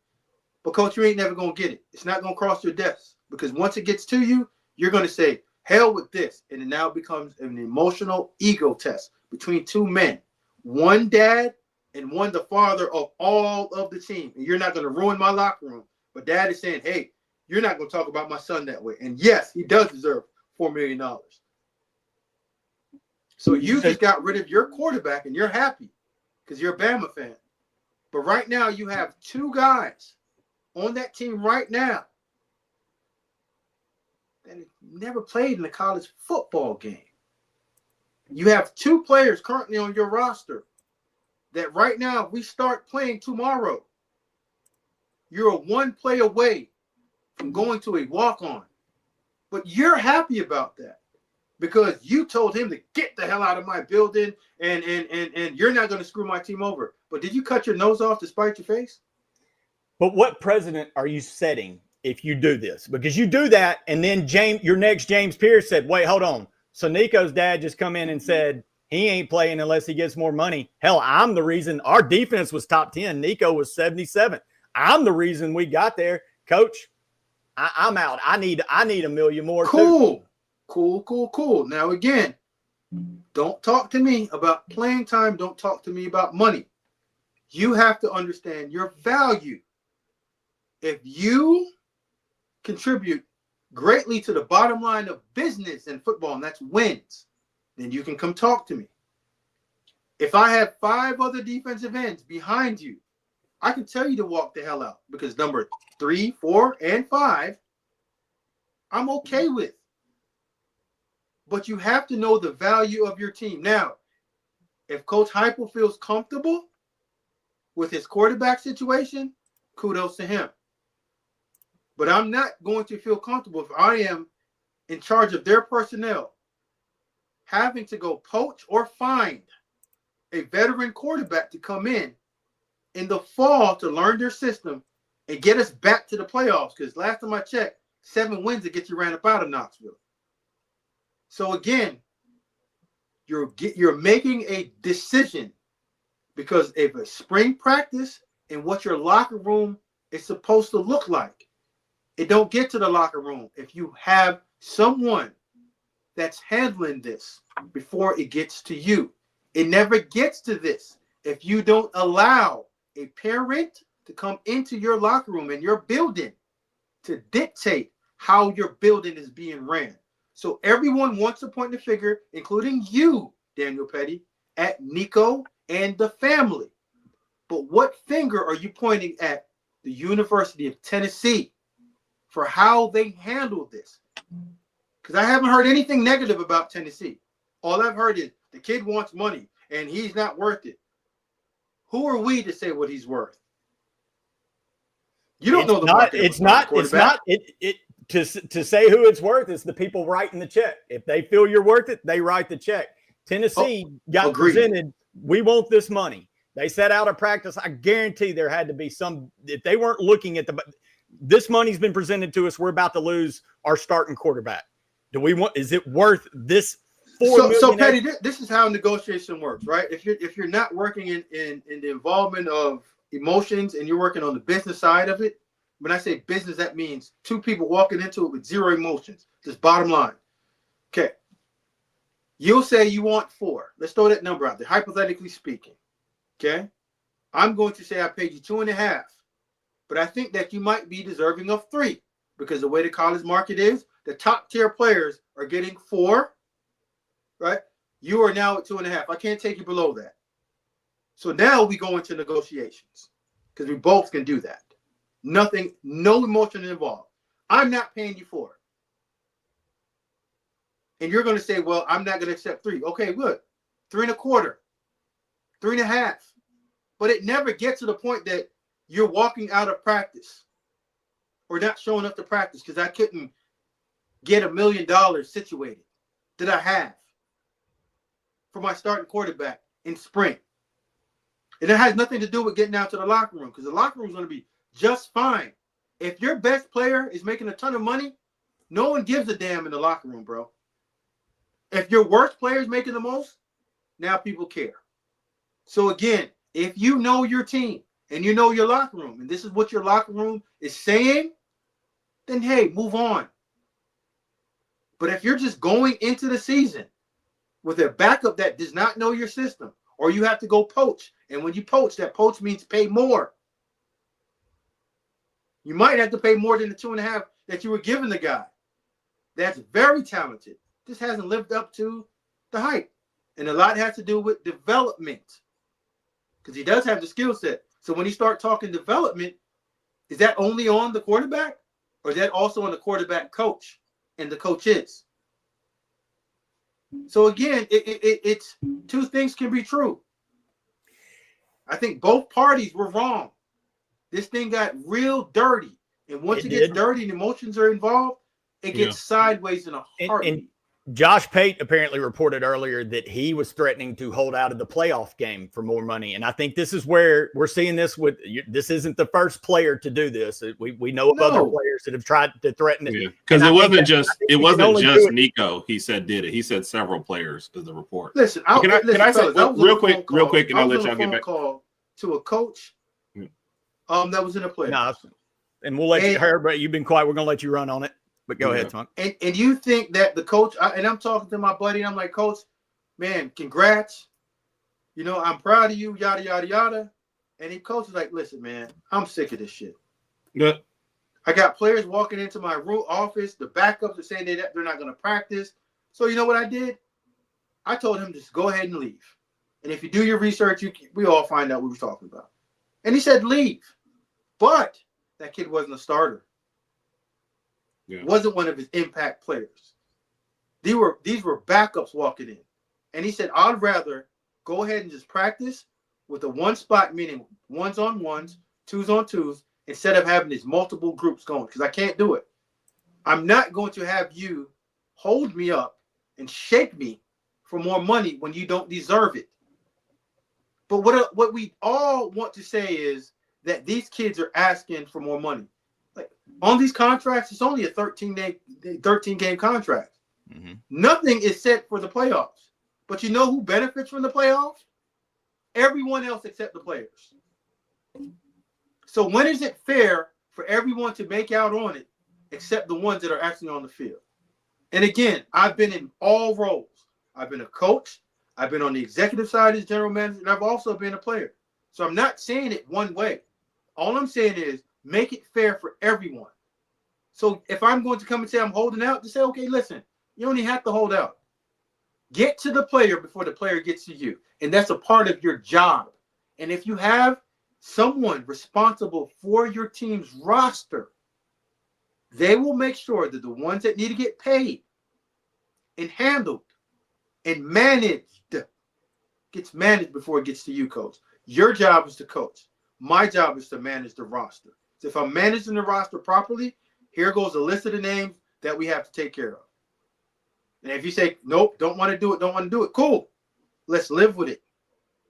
But, Coach, you ain't never going to get it. It's not going to cross your desk. Because once it gets to you, you're going to say, hell with this. And it now becomes an emotional ego test between two men. One dad and one the father of all of the team. And you're not going to ruin my locker room. But dad is saying, hey, you're not going to talk about my son that way. And yes, he does deserve $4 million. So you just got rid of your quarterback and you're happy because you're a Bama fan. But right now you have two guys on that team right now that have never played in a college football game. You have two players currently on your roster that right now, if we start playing tomorrow, you're a one play away from going to a walk-on. But you're happy about that because you told him to get the hell out of my building and you're not going to screw my team over. But did you cut your nose off to spite your face? But what precedent are you setting if you do this? Because you do that, and then your next James Pierce said, wait, hold on. So Nico's dad just come in and said he ain't playing unless he gets more money. Hell, I'm the reason our defense was top 10. Nico was 77. I'm the reason we got there. Coach, I'm out. I need $1 million more. Cool. Cool. Now, again, don't talk to me about playing time. Don't talk to me about money. You have to understand your value. If you contribute greatly to the bottom line of business and football, and that's wins, then you can come talk to me. If I have 5 other defensive ends behind you, I can tell you to walk the hell out because number 3, 4, and 5, I'm okay with. But you have to know the value of your team. Now, if Coach Heupel feels comfortable with his quarterback situation, kudos to him. But I'm not going to feel comfortable if I am in charge of their personnel having to go poach or find a veteran quarterback to come in the fall to learn their system and get us back to the playoffs. Because last time I checked, 7 wins to get you ran up out of Knoxville. So again, you're making a decision because of a spring practice and what your locker room is supposed to look like. It don't get to the locker room if you have someone that's handling this before it gets to you. It never gets to this if you don't allow a parent to come into your locker room and your building to dictate how your building is being ran. So everyone wants to point the finger, including you, Daniel Pettey, at Nico and the family. But what finger are you pointing at the University of Tennessee for how they handle this? Because I haven't heard anything negative about Tennessee. All I've heard is the kid wants money and he's not worth it. Who are we to say what he's worth? You don't know the market. It's not. To say who it's worth is the people writing the check. If they feel you're worth it, they write the check. Tennessee got presented, we want this money. They set out a practice. I guarantee there had to be some, if they weren't looking at this money's been presented to us, we're about to lose our starting quarterback. Is it worth this $4 million? So Pettey, this is how negotiation works, right? If you're not working in the involvement of emotions and you're working on the business side of it, when I say business, that means 2 people walking into it with 0 emotions, just bottom line. Okay. You'll say you want 4. Let's throw that number out there, hypothetically speaking. Okay. I'm going to say I paid you 2.5, but I think that you might be deserving of 3 because the way the college market is, the top tier players are getting 4, right? You are now at 2.5. I can't take you below that. So now we go into negotiations because we both can do that. Nothing, no emotion involved. I'm not paying you 4. And you're going to say, well, I'm not going to accept 3. Okay, good. 3.25, 3.5. But it never gets to the point that you're walking out of practice or not showing up to practice because I couldn't get $1 million situated that I have for my starting quarterback in spring. And it has nothing to do with getting out to the locker room, because the locker room is going to be just fine. If your best player is making a ton of money, no one gives a damn in the locker room, bro. If your worst player is making the most, now people care. So again, if you know your team and you know your locker room, and this is what your locker room is saying, then hey, move on. But if you're just going into the season with a backup that does not know your system, or you have to go poach, and when you poach, that poach means pay more. You might have to pay more than the 2.5 that you were giving the guy. That's very talented. Just hasn't lived up to the hype. And a lot has to do with development, because he does have the skill set. So when you start talking development, is that only on the quarterback, or is that also on the quarterback coach and the coaches? So again, it's two things can be true. I think both parties were wrong. This thing got real dirty. And once it gets dirty and emotions are involved, it gets sideways in a heartbeat. And Josh Pate apparently reported earlier that he was threatening to hold out of the playoff game for more money. And I think this is where we're seeing this with – this isn't the first player to do this. We know of other players that have tried to threaten it. Yeah, because it wasn't just Nico, he said, did it. He said several players is the report. Listen, can I say real quick, and I'll let y'all get back. Call to a coach that was in a playoff. No, and we'll let you hear, but you've been quiet. We're going to let you run on it. But go ahead, Tom. And you think that the coach, and I'm talking to my buddy, and I'm like, Coach, man, congrats. You know, I'm proud of you, yada, yada, yada. And the coach is like, listen, man, I'm sick of this shit. Yeah. I got players walking into my office. The backups are saying they're not going to practice. So you know what I did? I told him just go ahead and leave. And if you do your research, we all find out what we're talking about. And he said leave. But that kid wasn't a starter. Yeah. Wasn't one of his impact players. These were backups walking in. And he said, I'd rather go ahead and just practice with a one spot, meaning ones on ones, twos on twos, instead of having these multiple groups going, because I can't do it. I'm not going to have you hold me up and shake me for more money when you don't deserve it. But what we all want to say is that these kids are asking for more money. Like on these contracts, it's only a 13-game contract. Mm-hmm. Nothing is set for the playoffs. But you know who benefits from the playoffs? Everyone else except the players. So when is it fair for everyone to make out on it except the ones that are actually on the field? And again, I've been in all roles. I've been a coach. I've been on the executive side as general manager, and I've also been a player. So I'm not saying it one way. All I'm saying is make it fair for everyone. So if I'm going to come and say I'm holding out, just say, okay, listen, you only have to hold out. Get to the player before the player gets to you. And that's a part of your job. And if you have someone responsible for your team's roster, they will make sure that the ones that need to get paid and handled and managed gets managed before it gets to you, coach. Your job is to coach. My job is to manage the roster. So if I'm managing the roster properly, here goes a list of the names that we have to take care of. And if you say, nope, don't want to do it, cool. Let's live with it.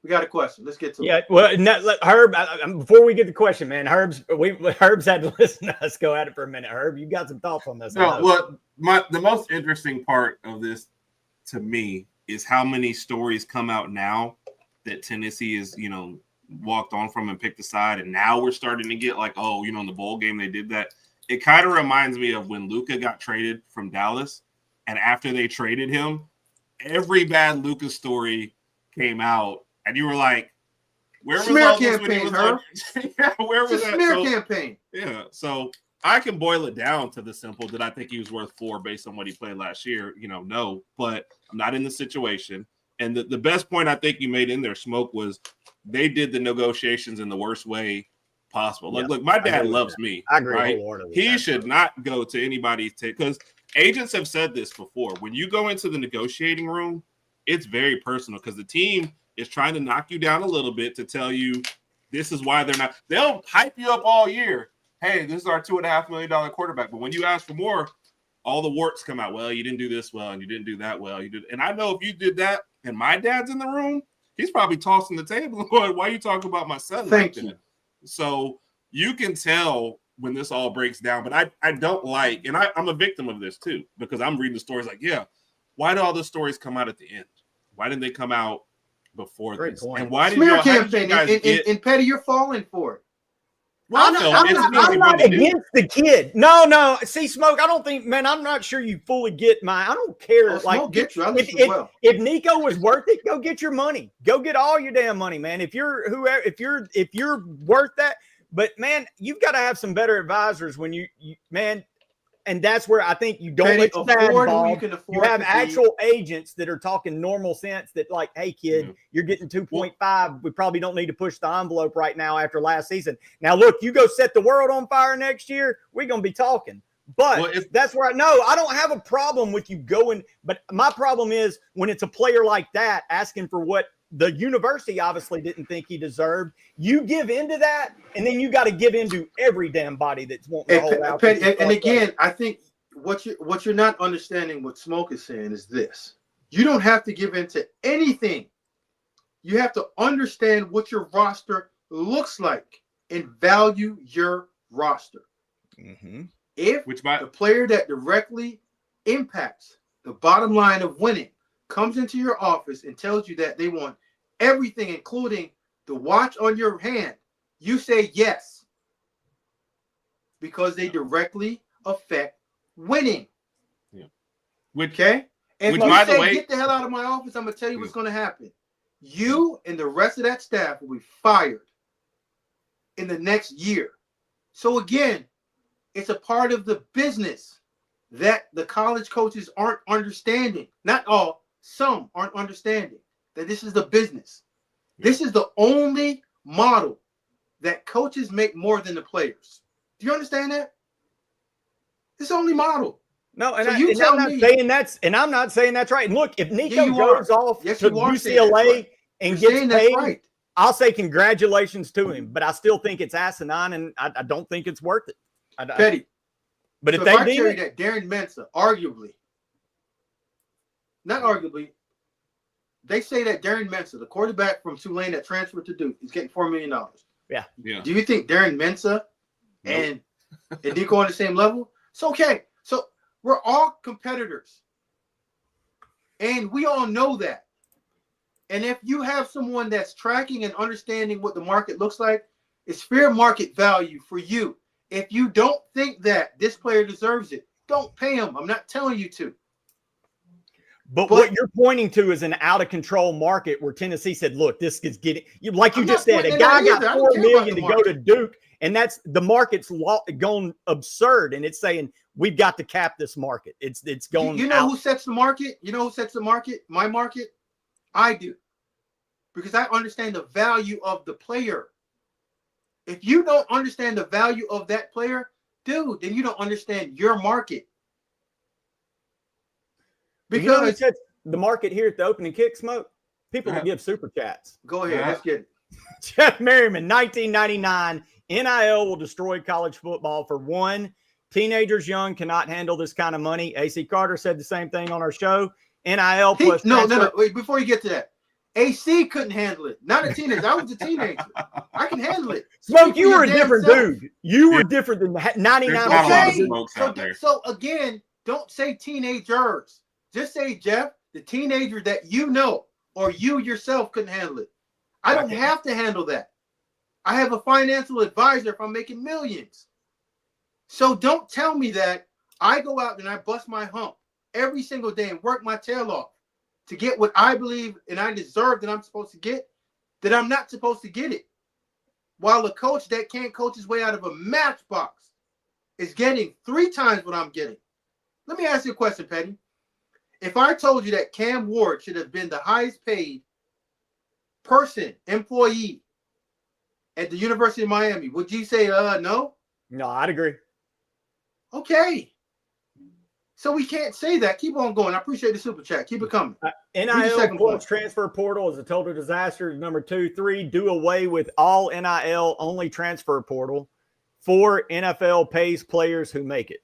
We got a question. Let's get to it. Yeah, well, Herb, before we get the question, man, Herb's had to listen to us go at it for a minute. Herb, you got some thoughts on this? No, well, the most interesting part of this to me is how many stories come out now that Tennessee is, walked on from and picked aside, and now we're starting to get like, in the bowl game they did that. It kind of reminds me of when Luka got traded from Dallas, and after they traded him, every bad Luka story came out, and you were like, "Where was all this when he was on?" Yeah, where was that smear campaign? Yeah, so I can boil it down to the simple that I think he was worth 4 based on what he played last year. No, but I'm not in the situation. And the best point I think you made in there, Smoke, was they did the negotiations in the worst way possible. Like, look, my dad loves me. I agree. Right? He should not go to anybody because agents have said this before. When you go into the negotiating room, it's very personal because the team is trying to knock you down a little bit to tell you this is why they're not. They'll hype you up all year. Hey, this is our $2.5 million quarterback. But when you ask for more, all the warts come out. Well, you didn't do this well, and you didn't do that well. You did, and I know if you did that, and my dad's in the room, he's probably tossing the table. Going, why are you talking about my son? Thank like you. that? So you can tell when this all breaks down. But I don't like, and I'm a victim of this too, because I'm reading the stories like, yeah, why do all the stories come out at the end? Why didn't they come out before Great this? point. And why did Smear you campaign, guys get? and Petty, you're falling for it. Well, I'm not against the kid. No. See, Smoke, I don't think, man, I'm not sure you fully get I don't care. Oh, like, Smoke gets you. I listen as well. if Nico was worth it, go get your money. Go get all your damn money, man. If you're worth that. But man, you've got to have some better advisors when you man. And that's where I think you don't Petty, let your dad afford who you involved. can afford You have to be. actual agents that are talking normal sense that like, hey, kid, you're getting 2.5. We probably don't need to push the envelope right now after last season. Now, look, you go set the world on fire next year, we're going to be talking. But that's where I don't have a problem with you going. But my problem is when it's a player like that asking for what the university obviously didn't think he deserved. You give into that, and then you got to give into every damn body that's wanting to hold out. And again, I think what you're not understanding what Smoke is saying is this. You don't have to give into anything. You have to understand what your roster looks like and value your roster. Mm-hmm. If the player that directly impacts the bottom line of winning comes into your office and tells you that they want everything, including the watch on your hand, you say yes, because they directly affect winning. Yeah. Okay? And which, if you by say, the way, get the hell out of my office, I'm going to tell you what's going to happen. You and the rest of that staff will be fired in the next year. So again, it's a part of the business that the college coaches aren't understanding. Not all, some aren't understanding that this is the business. This is the only model that coaches make more than the players. Do you understand that? This only model. No, and, so I'm not saying that's right. And look, if Nico goes off to UCLA and gets paid, right, I'll say congratulations to him. But I still think it's asinine, and I don't think it's worth it. Petty. But so if they I tell you that Darren Mensah, not arguably, they say that Darren Mensah, the quarterback from Tulane that transferred to Duke, is getting $4 million. Yeah. Do you think Darren Mensah and Nico on the same level? It's okay. So we're all competitors. And we all know that. And if you have someone that's tracking and understanding what the market looks like, it's fair market value for you. If you don't think that this player deserves it, don't pay him. I'm not telling you to. But what you're pointing to is an out of control market where Tennessee said, look, this is getting, like you just said, a guy got $4 million to go to Duke, and that's the market's gone absurd. And it's saying, we've got to cap this market. It's going You know who sets the market? You know who sets the market? My market? I do. Because I understand the value of the player. If you don't understand the value of that player, dude, then you don't understand your market. Because you know who sets the market here at the opening kick, Smoke? People that give super chats. Go ahead. Let's get it. Jeff Merriman, 1999. NIL will destroy college football. For one, teenagers young cannot handle this kind of money. AC Carter said the same thing on our show. NIL plus no. Wait, before you get to that. AC couldn't handle it. Not a teenager. I was a teenager. I can handle it. Smoke, you were a different dude. You were different than 99%. So again, don't say teenagers. Just say, Jeff, the teenager that you know or you yourself couldn't handle it. I don't have to handle that. I have a financial advisor if I'm making millions. So don't tell me that I go out and I bust my hump every single day and work my tail off to get what I believe and I deserve that I'm supposed to get, that I'm not supposed to get it. While a coach that can't coach his way out of a matchbox is getting 3 times what I'm getting. Let me ask you a question, Petty. If I told you that Cam Ward should have been the highest paid employee at the University of Miami, would you say, no? No, I'd agree. Okay. So we can't say that. Keep on going. I appreciate the super chat. Keep it coming. NIL plus transfer portal is a total disaster. Number 2, 3, do away with all NIL, only transfer portal. 4, NFL pays players who make it.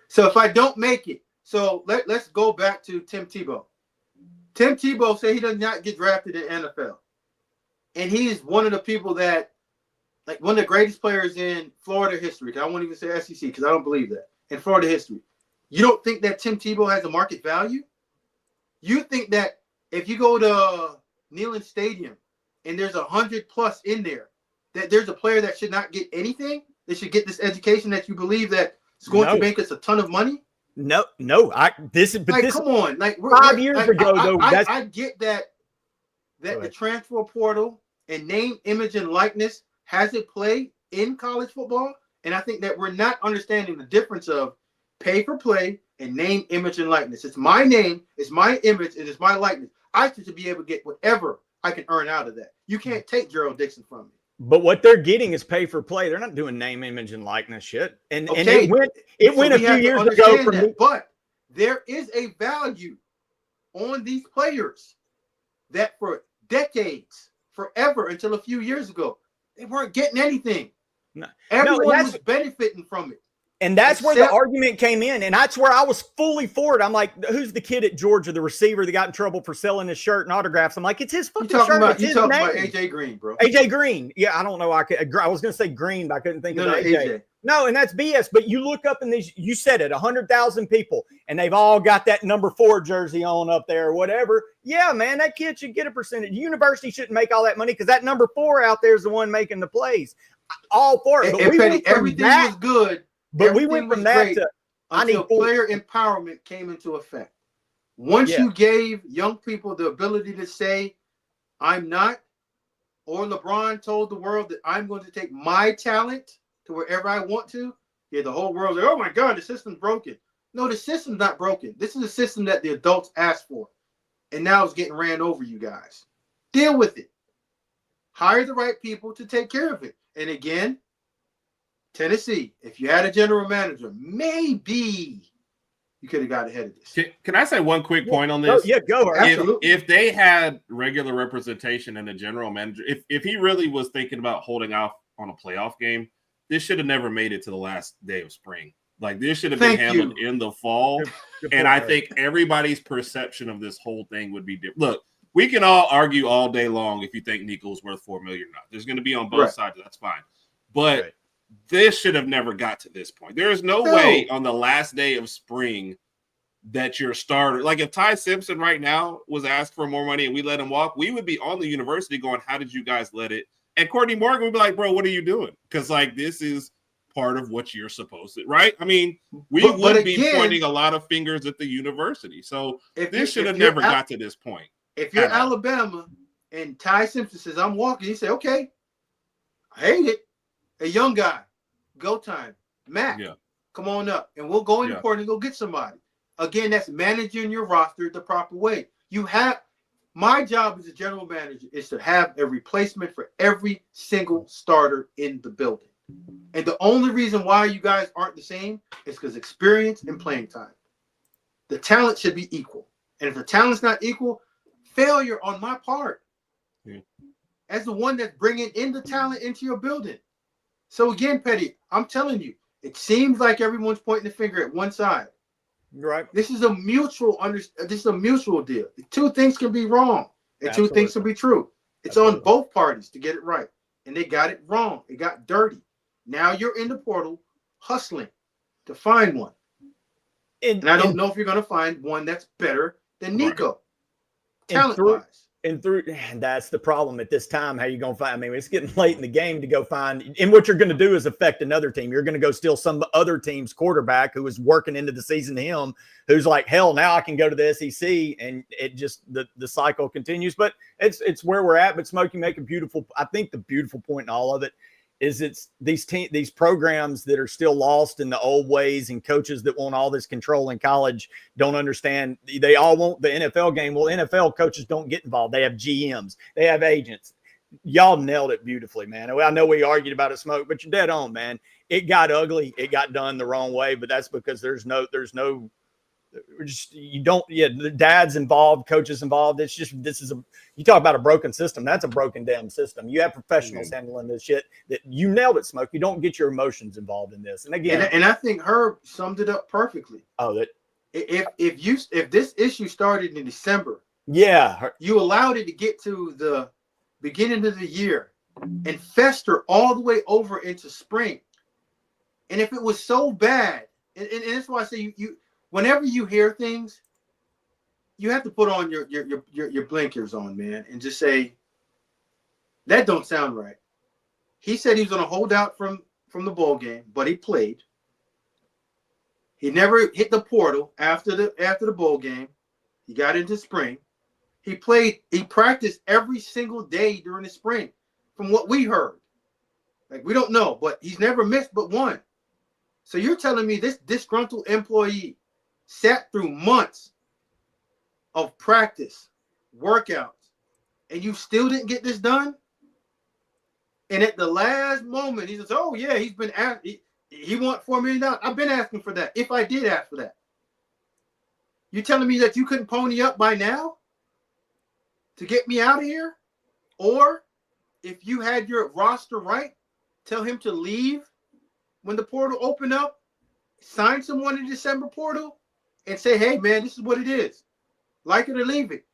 So if I don't make it, so let's go back to Tim Tebow. Tim Tebow said he does not get drafted in NFL. And he's one of the people that, like, one of the greatest players in Florida history. I won't even say SEC because I don't believe that. In Florida history. You don't think that Tim Tebow has a market value? You think that if you go to Neyland Stadium and there's 100+ in there, that there's a player that should not get anything? They should get this education that you believe that is going to make us a ton of money? No. Come on. Like 5 years ago, though. I get that the transfer portal and name, image, and likeness has a play in college football. And I think that we're not understanding the difference of pay for play and name, image, and likeness. It's my name, it's my image, and it's my likeness. I should be able to get whatever I can earn out of that. You can't take Gerald Dixon from me. But what they're getting is pay for play. They're not doing name, image, and likeness shit. And it went a few years ago. But there is a value on these players that for decades, forever, until a few years ago, they weren't getting anything. Everyone was benefiting from it. And that's where the argument came in. And that's where I was fully for it. I'm like, who's the kid at Georgia, the receiver that got in trouble for selling his shirt and autographs? I'm like, it's his fucking shirt. You talking about AJ Green, bro. AJ Green. Yeah, I don't know. I was going to say Green, but I couldn't think of AJ. No, and that's BS. But you look up in these, you said it, 100,000 people, and they've all got that number 4 jersey on up there or whatever. Yeah, man, that kid should get a percentage. The university shouldn't make all that money because that number 4 out there is the one making the plays. All for it. But everything was good. But we went from that to until player empowerment came into effect. Once you gave young people the ability to say, I'm not, or LeBron told the world that I'm going to take my talent to wherever I want to, the whole world's like, oh my God, the system's broken. No, the system's not broken. This is a system that the adults asked for. And now it's getting ran over, you guys. Deal with it. Hire the right people to take care of it. And again, Tennessee, if you had a general manager, maybe you could have got ahead of this. Can I say one quick point on this? Go. If they had regular representation and a general manager, if he really was thinking about holding off on a playoff game, this should have never made it to the last day of spring. Like, this should have been handled in the fall. And I think everybody's perception of this whole thing would be different. Look, we can all argue all day long if you think Nico's worth $4 million or not. There's going to be on both sides. That's fine. But this should have never got to this point. There is no way on the last day of spring that your starter, like if Ty Simpson right now was asked for more money and we let him walk, we would be on the university going, how did you guys let it? And Courtney Morgan would be like, bro, what are you doing? Because, like, this is part of what you're supposed to, right? I mean, we would be pointing a lot of fingers at the university. So this should have never got to this point. If you're Alabama and Ty Simpson says, I'm walking, you say, okay, I hate it. A young guy, go time. Mac, come on up. And we'll go in the court and go get somebody. Again, that's managing your roster the proper way. My job as a general manager is to have a replacement for every single starter in the building. And the only reason why you guys aren't the same is because experience and playing time. The talent should be equal. And if the talent's not equal, failure on my part. As the one that's bringing in the talent into your building. So again, Petty, I'm telling you, it seems like everyone's pointing the finger at one side. Right. This is a mutual deal. The two things can be wrong, and two things can be true. It's on both parties to get it right, and they got it wrong. It got dirty. Now you're in the portal, hustling to find one, and I don't know if you're going to find one that's better than Nico, talent-wise. And that's the problem at this time. How you going to find? I mean, it's getting late in the game to go find. And what you're going to do is affect another team. You're going to go steal some other team's quarterback who is working into the season to him, who's like, hell, now I can go to the SEC, and it just the cycle continues. But it's where we're at. But Smokey make a beautiful. I think the beautiful point in all of it is it's these programs that are still lost in the old ways, and coaches that want all this control in college don't understand. They all want the NFL game. Well, NFL coaches don't get involved. They have GMs. They have agents. Y'all nailed it beautifully, man. I know we argued about it, Smoke, but you're dead on, man. It got ugly. It got done the wrong way, but that's because there's no the dad's involved, coaches involved. It's just, you talk about a broken system. That's a broken damn system. You have professionals handling this shit. That you nailed it, Smoke. You don't get your emotions involved in this. And again, and I think Herb summed it up perfectly. Oh, that if this issue started in December Yeah. You allowed it to get to the beginning of the year and fester all the way over into spring. And if it was so bad, and that's why I say you whenever you hear things, you have to put on your blinkers on, man, and just say, that don't sound right. He said he was going to hold out from the bowl game, but he played. He never hit the portal after the bowl game. He got into spring. He played. He practiced every single day during the spring, from what we heard. Like, we don't know, but he's never missed but one. So you're telling me this disgruntled employee sat through months of practice, workouts, and you still didn't get this done? And at the last moment, he says, "Oh yeah, he's been asked. He want $4 million. I've been asking for that. If I did ask for that, you telling me that you couldn't pony up by now to get me out of here? Or if you had your roster right, tell him to leave when the portal opened up, sign someone in the December portal, and say, hey man, this is what it is. Like it or leave it,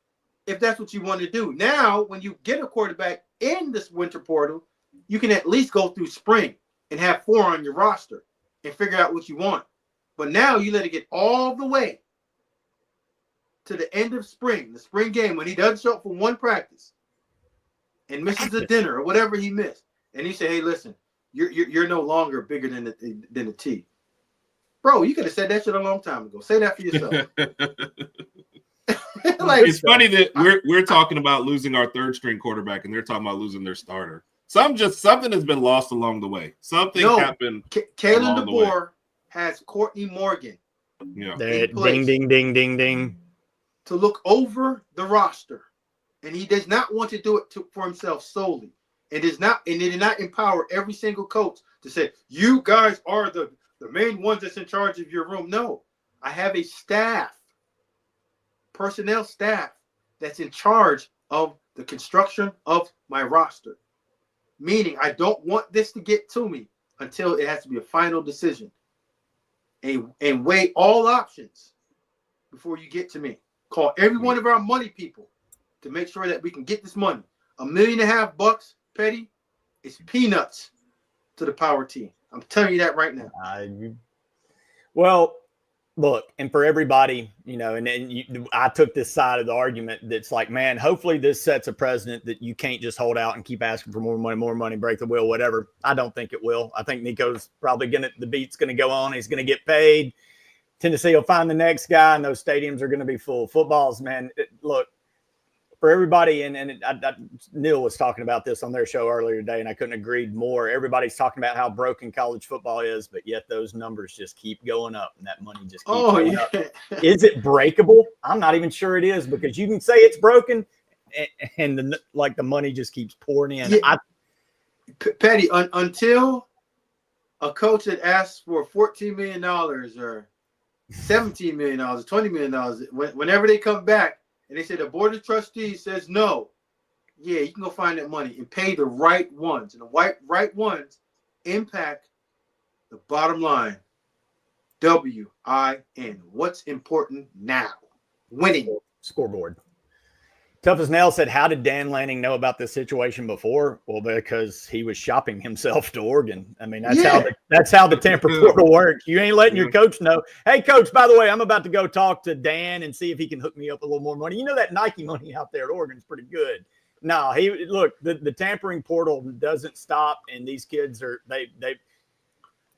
if that's what you want to do. Now, when you get a quarterback in this winter portal, you can at least go through spring and have 4 on your roster and figure out what you want. But now you let it get all the way to the end of spring, the spring game, when he doesn't show up for one practice and misses a dinner or whatever he missed. And you say, hey, listen, you're no longer bigger than the T. Bro, you could have said that shit a long time ago. Say that for yourself. Like, it's funny that we're talking about losing our third string quarterback and they're talking about losing their starter. Something has been lost along the way. Something happened. Kalen DeBoer has Courtney Morgan. Yeah. Ding, ding, ding, ding, ding. To look over the roster. And he does not want to do it for himself solely. It did not empower every single coach to say, you guys are the main ones that's in charge of your room. No, I have a personnel staff that's in charge of the construction of my roster. Meaning I don't want this to get to me until it has to be a final decision. And weigh all options before you get to me. Call every one of our money people to make sure that we can get this money. $1.5 million, Petty, is peanuts to the power team. I'm telling you that right now. Well, look, and for everybody, I took this side of the argument that's like, man, hopefully this sets a precedent that you can't just hold out and keep asking for more money, break the wheel, whatever. I don't think it will. I think Nico's probably the beat's going to go on. He's going to get paid. Tennessee will find the next guy, and those stadiums are going to be full. Footballs, man, look, for everybody, and Neil was talking about this on their show earlier today, and I couldn't agree more. Everybody's talking about how broken college football is, but yet those numbers just keep going up, and that money just keeps going up. Is it breakable? I'm not even sure it is, because you can say it's broken, and the money just keeps pouring in. Yeah. Petty, until a coach that asks for $14 million or $17 million, $20 million, whenever they come back, and they say the board of trustees says no, yeah, you can go find that money and pay the right ones. And the right ones impact the bottom line. WIN. What's important now? Winning. Scoreboard. Tough as Nail said, how did Dan Lanning know about this situation before? Well, because he was shopping himself to Oregon. I mean, that's how the Tampa portal works. You ain't letting your coach know, hey, coach, by the way, I'm about to go talk to Dan and see if he can hook me up a little more money. You know that Nike money out there at Oregon is pretty good. No, the tampering portal doesn't stop, and these kids are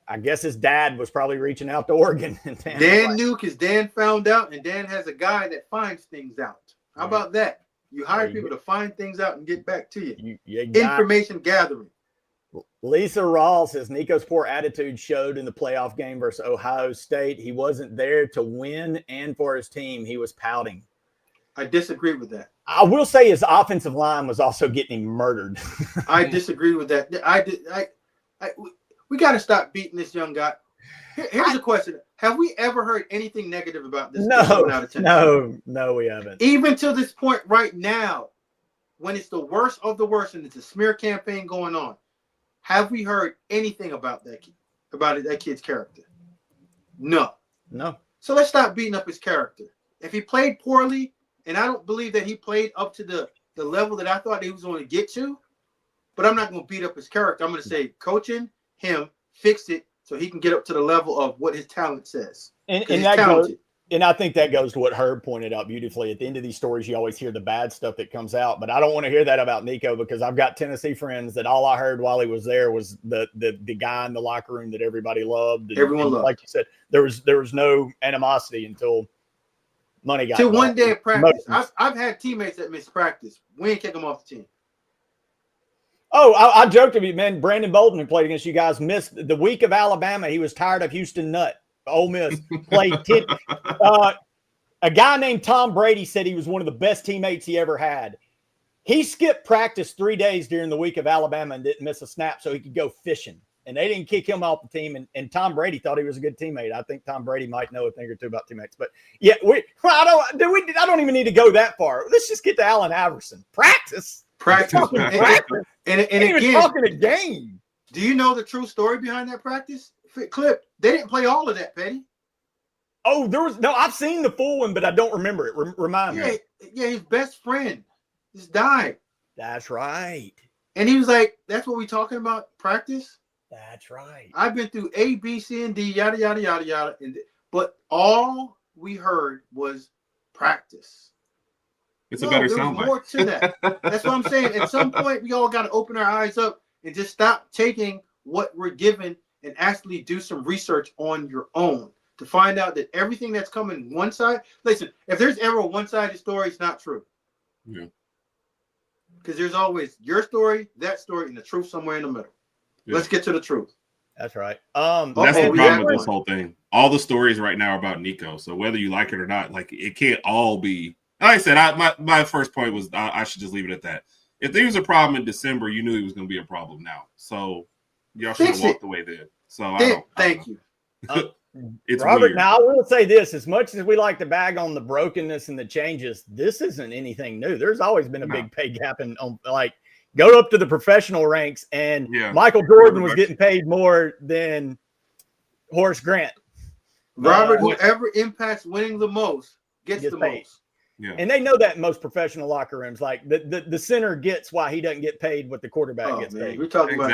I guess his dad was probably reaching out to Oregon. And Dan knew because Dan found out, and Dan has a guy that finds things out. How about that? You hire people to find things out and get back to you. Information gathering. Lisa Ross says Nico's poor attitude showed in the playoff game versus Ohio State. He wasn't there to win, and for his team, he was pouting. I disagree with that. I will say his offensive line was also getting murdered. I disagree with that. We got to stop beating this young guy. Here's a question. Have we ever heard anything negative about this? No, we haven't. Even to this point right now, when it's the worst of the worst and it's a smear campaign going on, have we heard anything about that kid's character? No. No. So let's stop beating up his character. If he played poorly, and I don't believe that he played up to the level that I thought he was going to get to. But I'm not going to beat up his character. I'm going to say coaching him, fix it so he can get up to the level of what his talent says. And that goes, and I think that goes to what Herb pointed out beautifully. At the end of these stories, you always hear the bad stuff that comes out. But I don't want to hear that about Nico, because I've got Tennessee friends that all I heard while he was there was the guy in the locker room that everybody loved. And, everyone loved. Like you said, there was no animosity until money got. Till one day of practice. I've had teammates that miss practice. We ain't kick them off the team. Oh, I joked with you, man. Brandon Bolden, who played against you guys, missed the week of Alabama. He was tired of Houston Nutt. Ole Miss played 10. A guy named Tom Brady said he was one of the best teammates he ever had. He skipped practice 3 days during the week of Alabama and didn't miss a snap so he could go fishing. And they didn't kick him off the team. And Tom Brady thought he was a good teammate. I think Tom Brady might know a thing or two about teammates. But yeah, I don't even need to go that far. Let's just get to Allen Iverson. Practice. And again, even talking a game. Do you know the true story behind that practice clip? They didn't play all of that, Petty. Oh, I've seen the full one, but I don't remember it. Remind me. Yeah, his best friend just died. That's right. And he was like, that's what we talking about, practice? That's right. I've been through A, B, C, and D, yada, yada, yada, yada. But all we heard was practice. It's a better soundbite. There's more to that. That's what I'm saying. At some point, we all got to open our eyes up and just stop taking what we're given and actually do some research on your own to find out that everything that's coming one side. Listen, if there's ever a one-sided story, it's not true. Yeah. Because there's always your story, that story, and the truth somewhere in the middle. Yeah. Let's get to the truth. That's right. That's the problem with this whole thing. All the stories right now are about Nico. So whether you like it or not, like, it can't all be. Like I said, my first point was I should just leave it at that. If there was a problem in December, you knew he was going to be a problem now. So y'all should have walked away then. So thank you. It's Robert. Weird. Now I will say this: as much as we like to bag on the brokenness and the changes, this isn't anything new. There's always been a big pay gap, and like go up to the professional ranks, and Michael Jordan was getting paid more than Horace Grant. Robert, whoever impacts winning the most gets the paid. Most. Yeah. And they know that in most professional locker rooms. Like the center gets why he doesn't get paid what the quarterback gets paid. We're talking about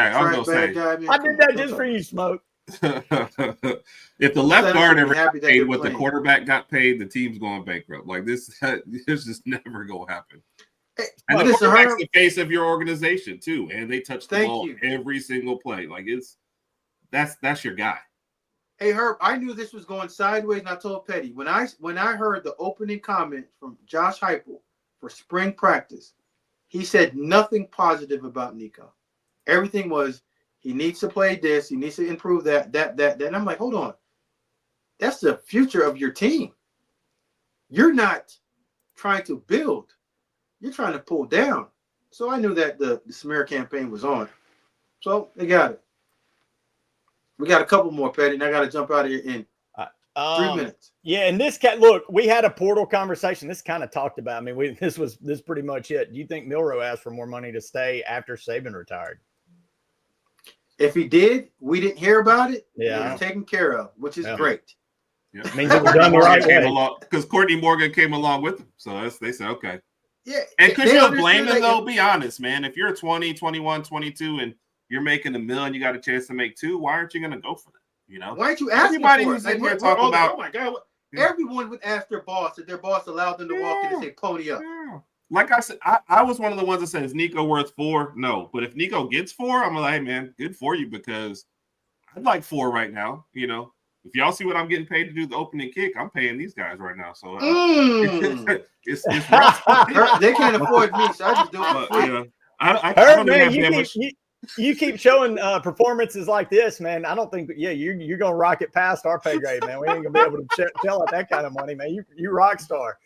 bad guy. I did that just for you, Smoke. If the left guard ever got paid what the quarterback got paid, the team's going bankrupt. Like this just never gonna happen. And the quarterback's the face of your organization too, and they touch the ball every single play. Like that's your guy. Hey Herb, I knew this was going sideways, and I told Petty when I heard the opening comment from Josh Heupel for spring practice, he said nothing positive about Nico. Everything was he needs to play this, he needs to improve that. And I'm like, hold on, that's the future of your team. You're not trying to build, you're trying to pull down. So I knew that the smear campaign was on. So they got it. We got a couple more, Petty, and I got to jump out of here in 3 minutes. Yeah, and look, we had a portal conversation. This kind of talked about. I mean, this pretty much it. Do you think Milroe asked for more money to stay after Saban retired? If he did, we didn't hear about it. Yeah, it was taken care of, which is great. Yeah, it means it was done the right way. Because Courtney Morgan came along with him, so they said okay. Yeah, and could you blame him though? Be honest, man. If you're 20, 21, 22, and you're making $1 million, you got a chance to make $2 million. Why aren't you going to go for that? You know, why aren't you asking? Everybody was in here talking about. Oh my God! Everyone would ask their boss if their boss allowed them to walk in and say, "Pony up." Yeah. Like I said, I was one of the ones that said, "Is Nico worth 4?" No, but if Nico gets 4, I'm like, hey man, good for you because I'd like 4 right now. You know, if y'all see what I'm getting paid to do the opening kick, I'm paying these guys right now. So it's rough. They can't afford me, so I just do it for free. Yeah. I don't have that much. You keep showing performances like this, man. I don't think, you're going to rock it past our pay grade, man. We ain't going to be able to shell out that kind of money, man. You rock star.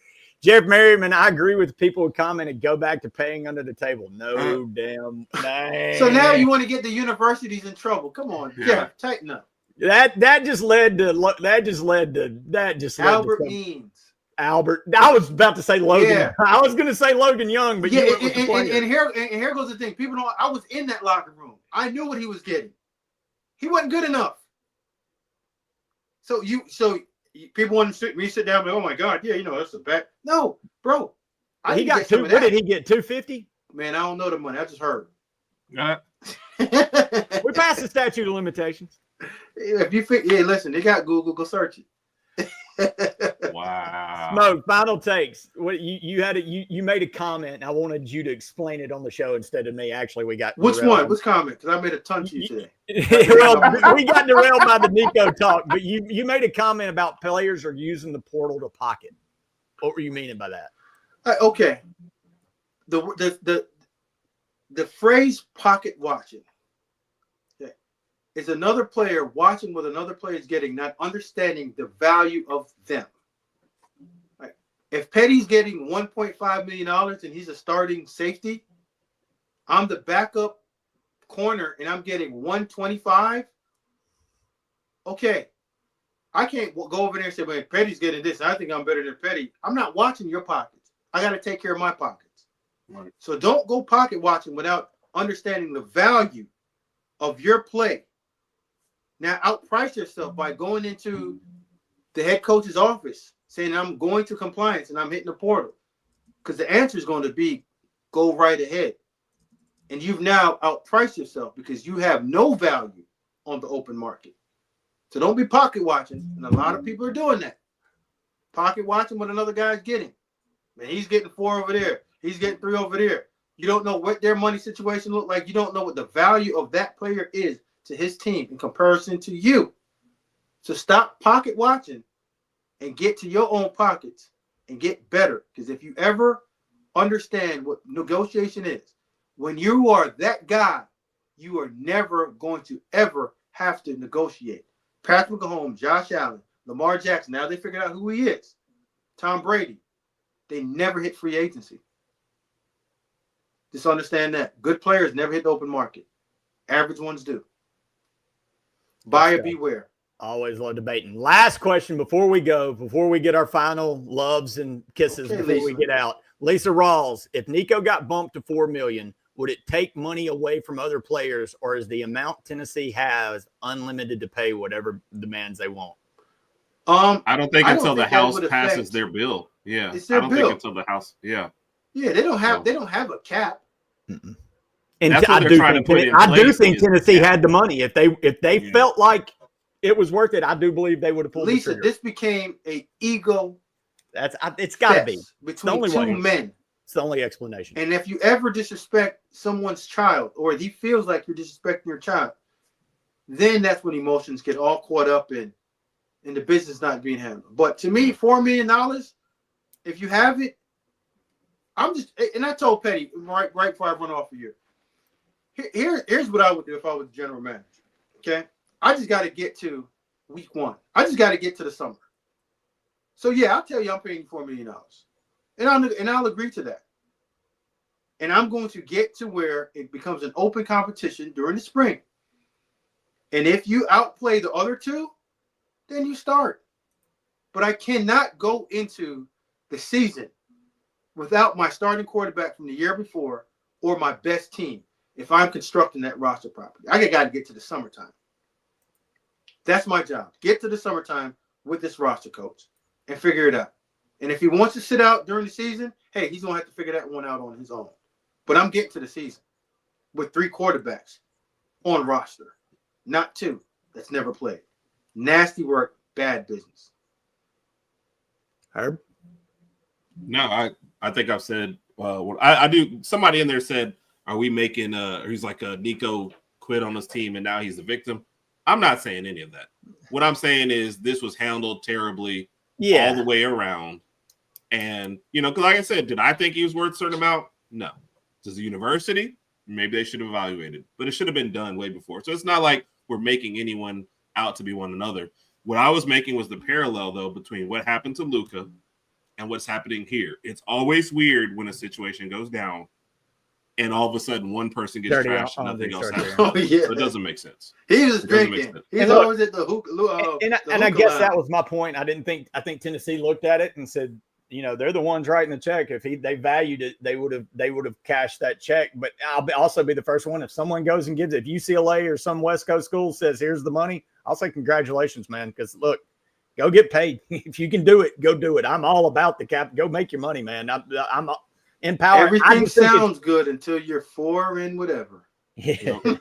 Jeff Merriman, I agree with people who commented, go back to paying under the table. No damn thing. So now you want to get the universities in trouble. Come on, Jeff, tighten up. That just led to Albert Means. Albert. I was about to say Logan. Yeah. I was going to say Logan Young, but and here goes the thing. People know I was in that locker room. I knew what he was getting. He wasn't good enough. So people want to sit down and be, oh my God, yeah, that's a bad. No, bro. He got two. What did he get? 250? Man, I don't know the money. I just heard. We passed the statute of limitations. If you think, listen, they got Google. Go search it. Wow. Smoke, final takes. What you made a comment, and I wanted you to explain it on the show instead of me. Actually, we got which one? Which comment? Because I made a ton to you today. Well, we got derailed by the Nico talk, but you made a comment about players are using the portal to pocket. What were you meaning by that? Okay. The phrase pocket watching is another player watching what another player is getting, not understanding the value of them. Right? If Petty's getting $1.5 million and he's a starting safety, I'm the backup corner and I'm getting $125. Okay. I can't go over there and say, well, Petty's getting this. I think I'm better than Petty. I'm not watching your pockets. I got to take care of my pockets. Right. So don't go pocket watching without understanding the value of your play. Now, outprice yourself by going into the head coach's office saying, I'm going to compliance and I'm hitting the portal. Because the answer is going to be, go right ahead. And you've now outpriced yourself because you have no value on the open market. So don't be pocket watching. And a lot of people are doing that. Pocket watching what another guy's getting. Man, he's getting 4 over there. He's getting 3 over there. You don't know what their money situation look like. You don't know what the value of that player is to his team in comparison to you. So stop pocket watching and get to your own pockets and get better. Because if you ever understand what negotiation is, when you are that guy, you are never going to ever have to negotiate. Patrick Mahomes, Josh Allen, Lamar Jackson, now they figured out who he is. Tom Brady, they never hit free agency. Just understand that. Good players never hit the open market. Average ones do. Buyer beware. Always love debating. Last question before we get our final loves and kisses before we get out. Lisa Rawls, if Nico got bumped to $4 million, would it take money away from other players, or is the amount Tennessee has unlimited to pay whatever demands they want? I don't think until the House passes their bill. Yeah, it's their bill. Think until the House. Yeah, they don't have a cap. Mm-mm. And I do think Tennessee had the money. If they felt like it was worth it, I do believe they would have pulled the trigger. This became an ego. It's got to be between two men. It's the only explanation. And if you ever disrespect someone's child, or he feels like you're disrespecting your child, then that's when emotions get all caught up in the business not being handled. But to me, $4 million, if you have it, and I told Petty right before I run off of here. Here's what I would do if I was the general manager. Okay, I just got to get to week 1. I just got to get to the summer. So yeah, I'll tell you, I'm paying $4 million, and I'll agree to that. And I'm going to get to where it becomes an open competition during the spring. And if you outplay the other two, then you start. But I cannot go into the season without my starting quarterback from the year before or my best team if I'm constructing that roster properly. I got to get to the summertime. That's my job. Get to the summertime with this roster coach and figure it out. And if he wants to sit out during the season, hey, he's going to have to figure that one out on his own. But I'm getting to the season with 3 quarterbacks on roster, not 2 that's never played. Nasty work, bad business. Herb? No, I think I've said I do. Somebody in there said, are we making he's like Nico quit on his team and now he's the victim? I'm not saying any of that. What I'm saying is this was handled terribly all the way around. And, because like I said, did I think he was worth a certain amount? No. Does the university? Maybe they should have evaluated, but it should have been done way before. So it's not like we're making anyone out to be one another. What I was making was the parallel, though, between what happened to Luka and what's happening here. It's always weird when a situation goes down and all of a sudden one person gets trashed and nothing else happens. Oh, yeah. So it doesn't make sense. He was drinking. He's always at the hookah. And I guess that was my point. I think Tennessee looked at it and said, they're the ones writing the check. If they valued it, they would have cashed that check. But I'll also be the first one. If someone goes and gives it, if UCLA or some West Coast school says, here's the money, I'll say congratulations, man. Because look, Go get paid. If you can do it, go do it. I'm all about the cap. Go make your money, man. I'm empowered. Everything sounds good until you're 4 and whatever. Yeah. And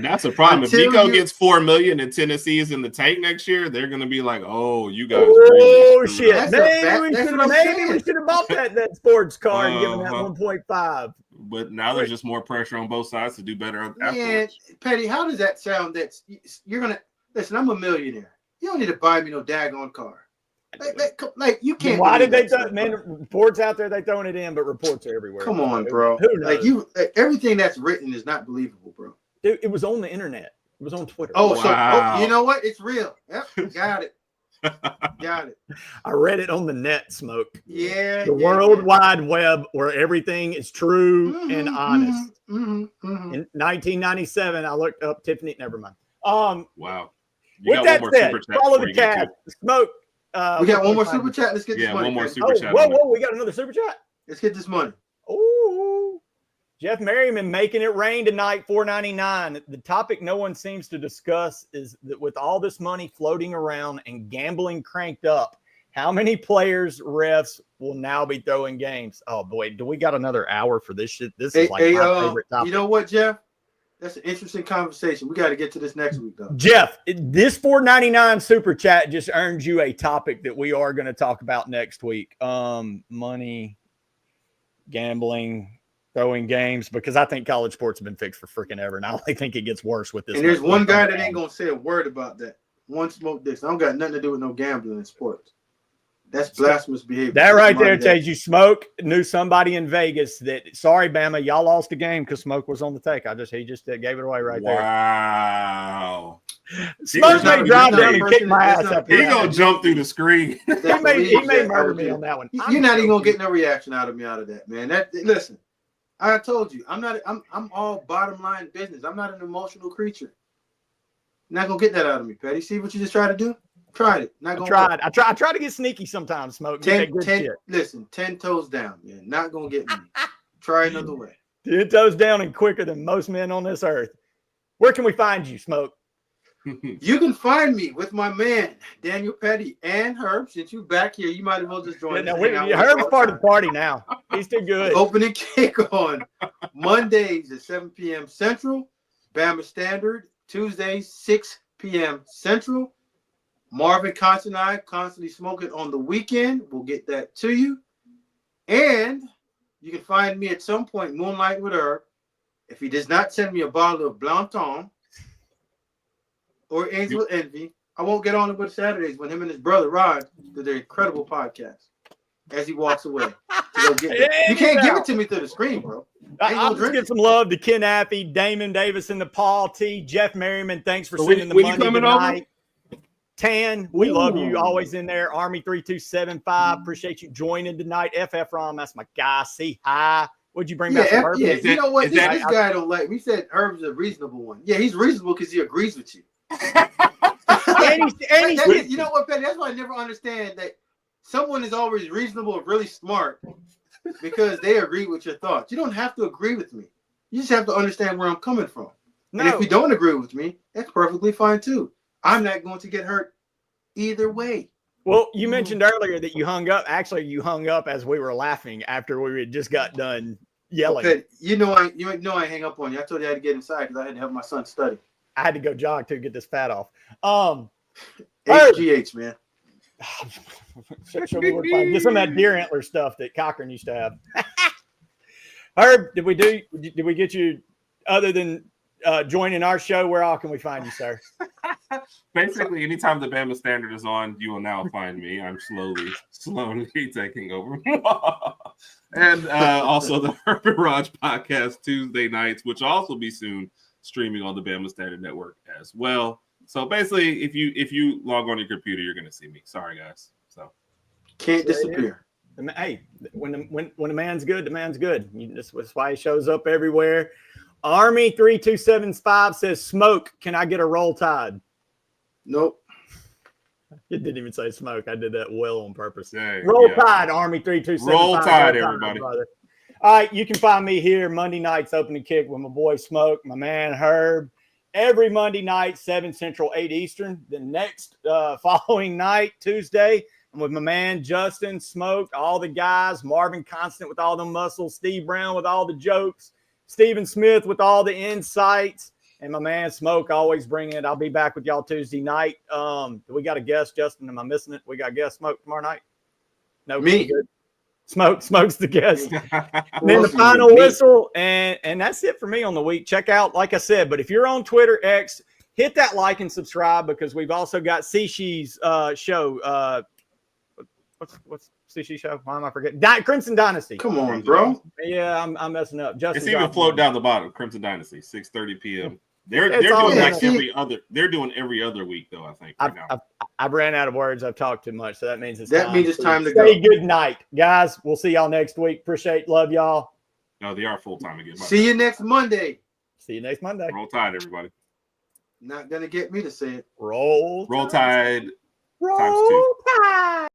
that's the problem. If Nico gets $4 million and Tennessee is in the tank next year, they're going to be like, "Oh, you guys." Oh shit! Maybe we should have bought that sports car and given that 1.5. But now there's just more pressure on both sides to do better. Man, Petty, how does that sound? That you're gonna listen. I'm a millionaire. You don't need to buy me no daggone car. Like you can't. Why did they throw? Man, reports out there they throwing it in, but reports are everywhere. Come on, bro. Who knows? Everything that's written is not believable, bro. Dude, it was on the internet. It was on Twitter. Oh, wow. So you know what? It's real. Yep, got it. Got it. I read it on the net, Smoke. Yeah. The World Wide Web, where everything is true and honest. In 1997, I looked up Tiffany. Never mind. Wow. With that said, follow the cast. Smoke. We got one more super chat. Let's get this money. One more super chat. Whoa, we got another super chat. Let's get this money. Ooh. Jeff Merriman making it rain tonight, $4.99. The topic no one seems to discuss is that with all this money floating around and gambling cranked up, how many players, refs will now be throwing games? Oh, boy, do we got another hour for this shit? This is my favorite topic. You know what, Jeff? That's an interesting conversation. We got to get to this next week, though. Jeff, this $4.99 super chat just earned you a topic that we are going to talk about next week. Money, gambling, throwing games, because I think college sports have been fixed for freaking ever, and I only think it gets worse with this. And there's one guy that ain't going to say a word about that. One Smoke Dixon. I don't got nothing to do with no gambling in sports. That's blasphemous behavior. That right there tells you Smoke knew somebody in Vegas that, sorry, Bama, y'all lost the game because Smoke was on the take. He just gave it away right there. Wow. Smoke may drive down and kick my ass up. He gonna jump through the screen. he may murder me on that one. You're not even gonna get no reaction out of me out of that, man. Listen, I told you, I'm all bottom line business. I'm not an emotional creature. You're not gonna get that out of me, Petty. See what you just tried to do? Tried it. Not gonna. I try to get sneaky sometimes, Smoke. 10 toes down, man. Not gonna get me. Try another way. 10 toes down and quicker than most men on this earth. Where can we find you, Smoke? You can find me with my man Daniel Pettey and Herb. Since you back here, you might as well just join us. Herb's part of the party now. He's too good. Opening kick on Mondays at 7 p.m. Central, Bama Standard. Tuesdays 6 p.m. Central. Marvin Constant and I constantly smoking on the weekend. We'll get that to you. And you can find me at some point moonlight with Herb. If he does not send me a bottle of Blanton or Angel Envy, I won't get on it with Saturdays when him and his brother Rod do their incredible podcast as he walks away. You can't give it to me through the screen, bro. I'll just give some love to Ken Appy, Damon Davis, and the Paul T. Jeff Merriman, thanks for sending the money tonight. Over? Tan, we love you. Always in there. Army 3275. Appreciate you joining tonight. FF Rom, that's my guy. See, hi. What'd you bring back from Herb? Yeah, you know what? This guy don't like me. He said Herb's a reasonable one. Yeah, he's reasonable because he agrees with you. You know what, Petty? That's why I never understand that someone is always reasonable or really smart because they agree with your thoughts. You don't have to agree with me. You just have to understand where I'm coming from. No. And if you don't agree with me, that's perfectly fine too. I'm not going to get hurt either way. Well, you mentioned earlier that you hung up. Actually, you hung up as we were laughing after we had just got done yelling. Okay. You know I hang up on you. I told you I had to get inside because I had to help my son study. I had to go jog to get this fat off. HGH, man. Get some of that deer antler stuff that Cochran used to have. Herb, did we get you other than joining our show? Where all can we find you, sir? Basically, anytime the Bama Standard is on, you will now find me. I'm slowly taking over. And also the Herb and Raj podcast Tuesday nights, which will also be soon streaming on the Bama Standard Network as well. So basically, if you log on your computer, you're going to see me. Sorry, guys. So can't disappear. Hey, when the man's good, the man's good. That's why he shows up everywhere. Army 3275 says, Smoke, can I get a Roll Tide? Nope. It didn't even say Smoke. I did that well on purpose. Dang, Roll Tide, Army 3275. Roll Tide, everybody. All right, you can find me here Monday nights opening kick with my boy Smoke, my man Herb, every Monday night, 7 Central, 8 Eastern. The next following night, Tuesday, I'm with my man Justin, Smoke, all the guys, Marvin Constant with all the muscles, Steve Brown with all the jokes, Stephen Smith with all the insights, and my man Smoke always bringing it. I'll be back with y'all Tuesday night. We got a guest, Justin. Am I missing it? We got a guest, Smoke, tomorrow night? No, Me. good. Smoke's the guest. And then the final whistle, and that's it for me on the week. Check out, like I said, but if you're on Twitter, X, hit that like and subscribe because we've also got Sishi's show. What's Sishi's show? Why am I forgetting? Crimson Dynasty. Come on, bro. Yeah, I'm messing up. It's even float down the bottom. Crimson Dynasty, 6:30 p.m. They're It's doing always- like every other. They're doing every other week though. I think right now. I've ran out of words. I've talked too much, so that means it's That time. means it's time to Say go. good night, guys. We'll see y'all next week. Appreciate, love y'all. No, they are full time again. See you next Monday. See you next Monday. Roll Tide, everybody. Not gonna get me to say it. Roll Tide. Roll times 2. Tide.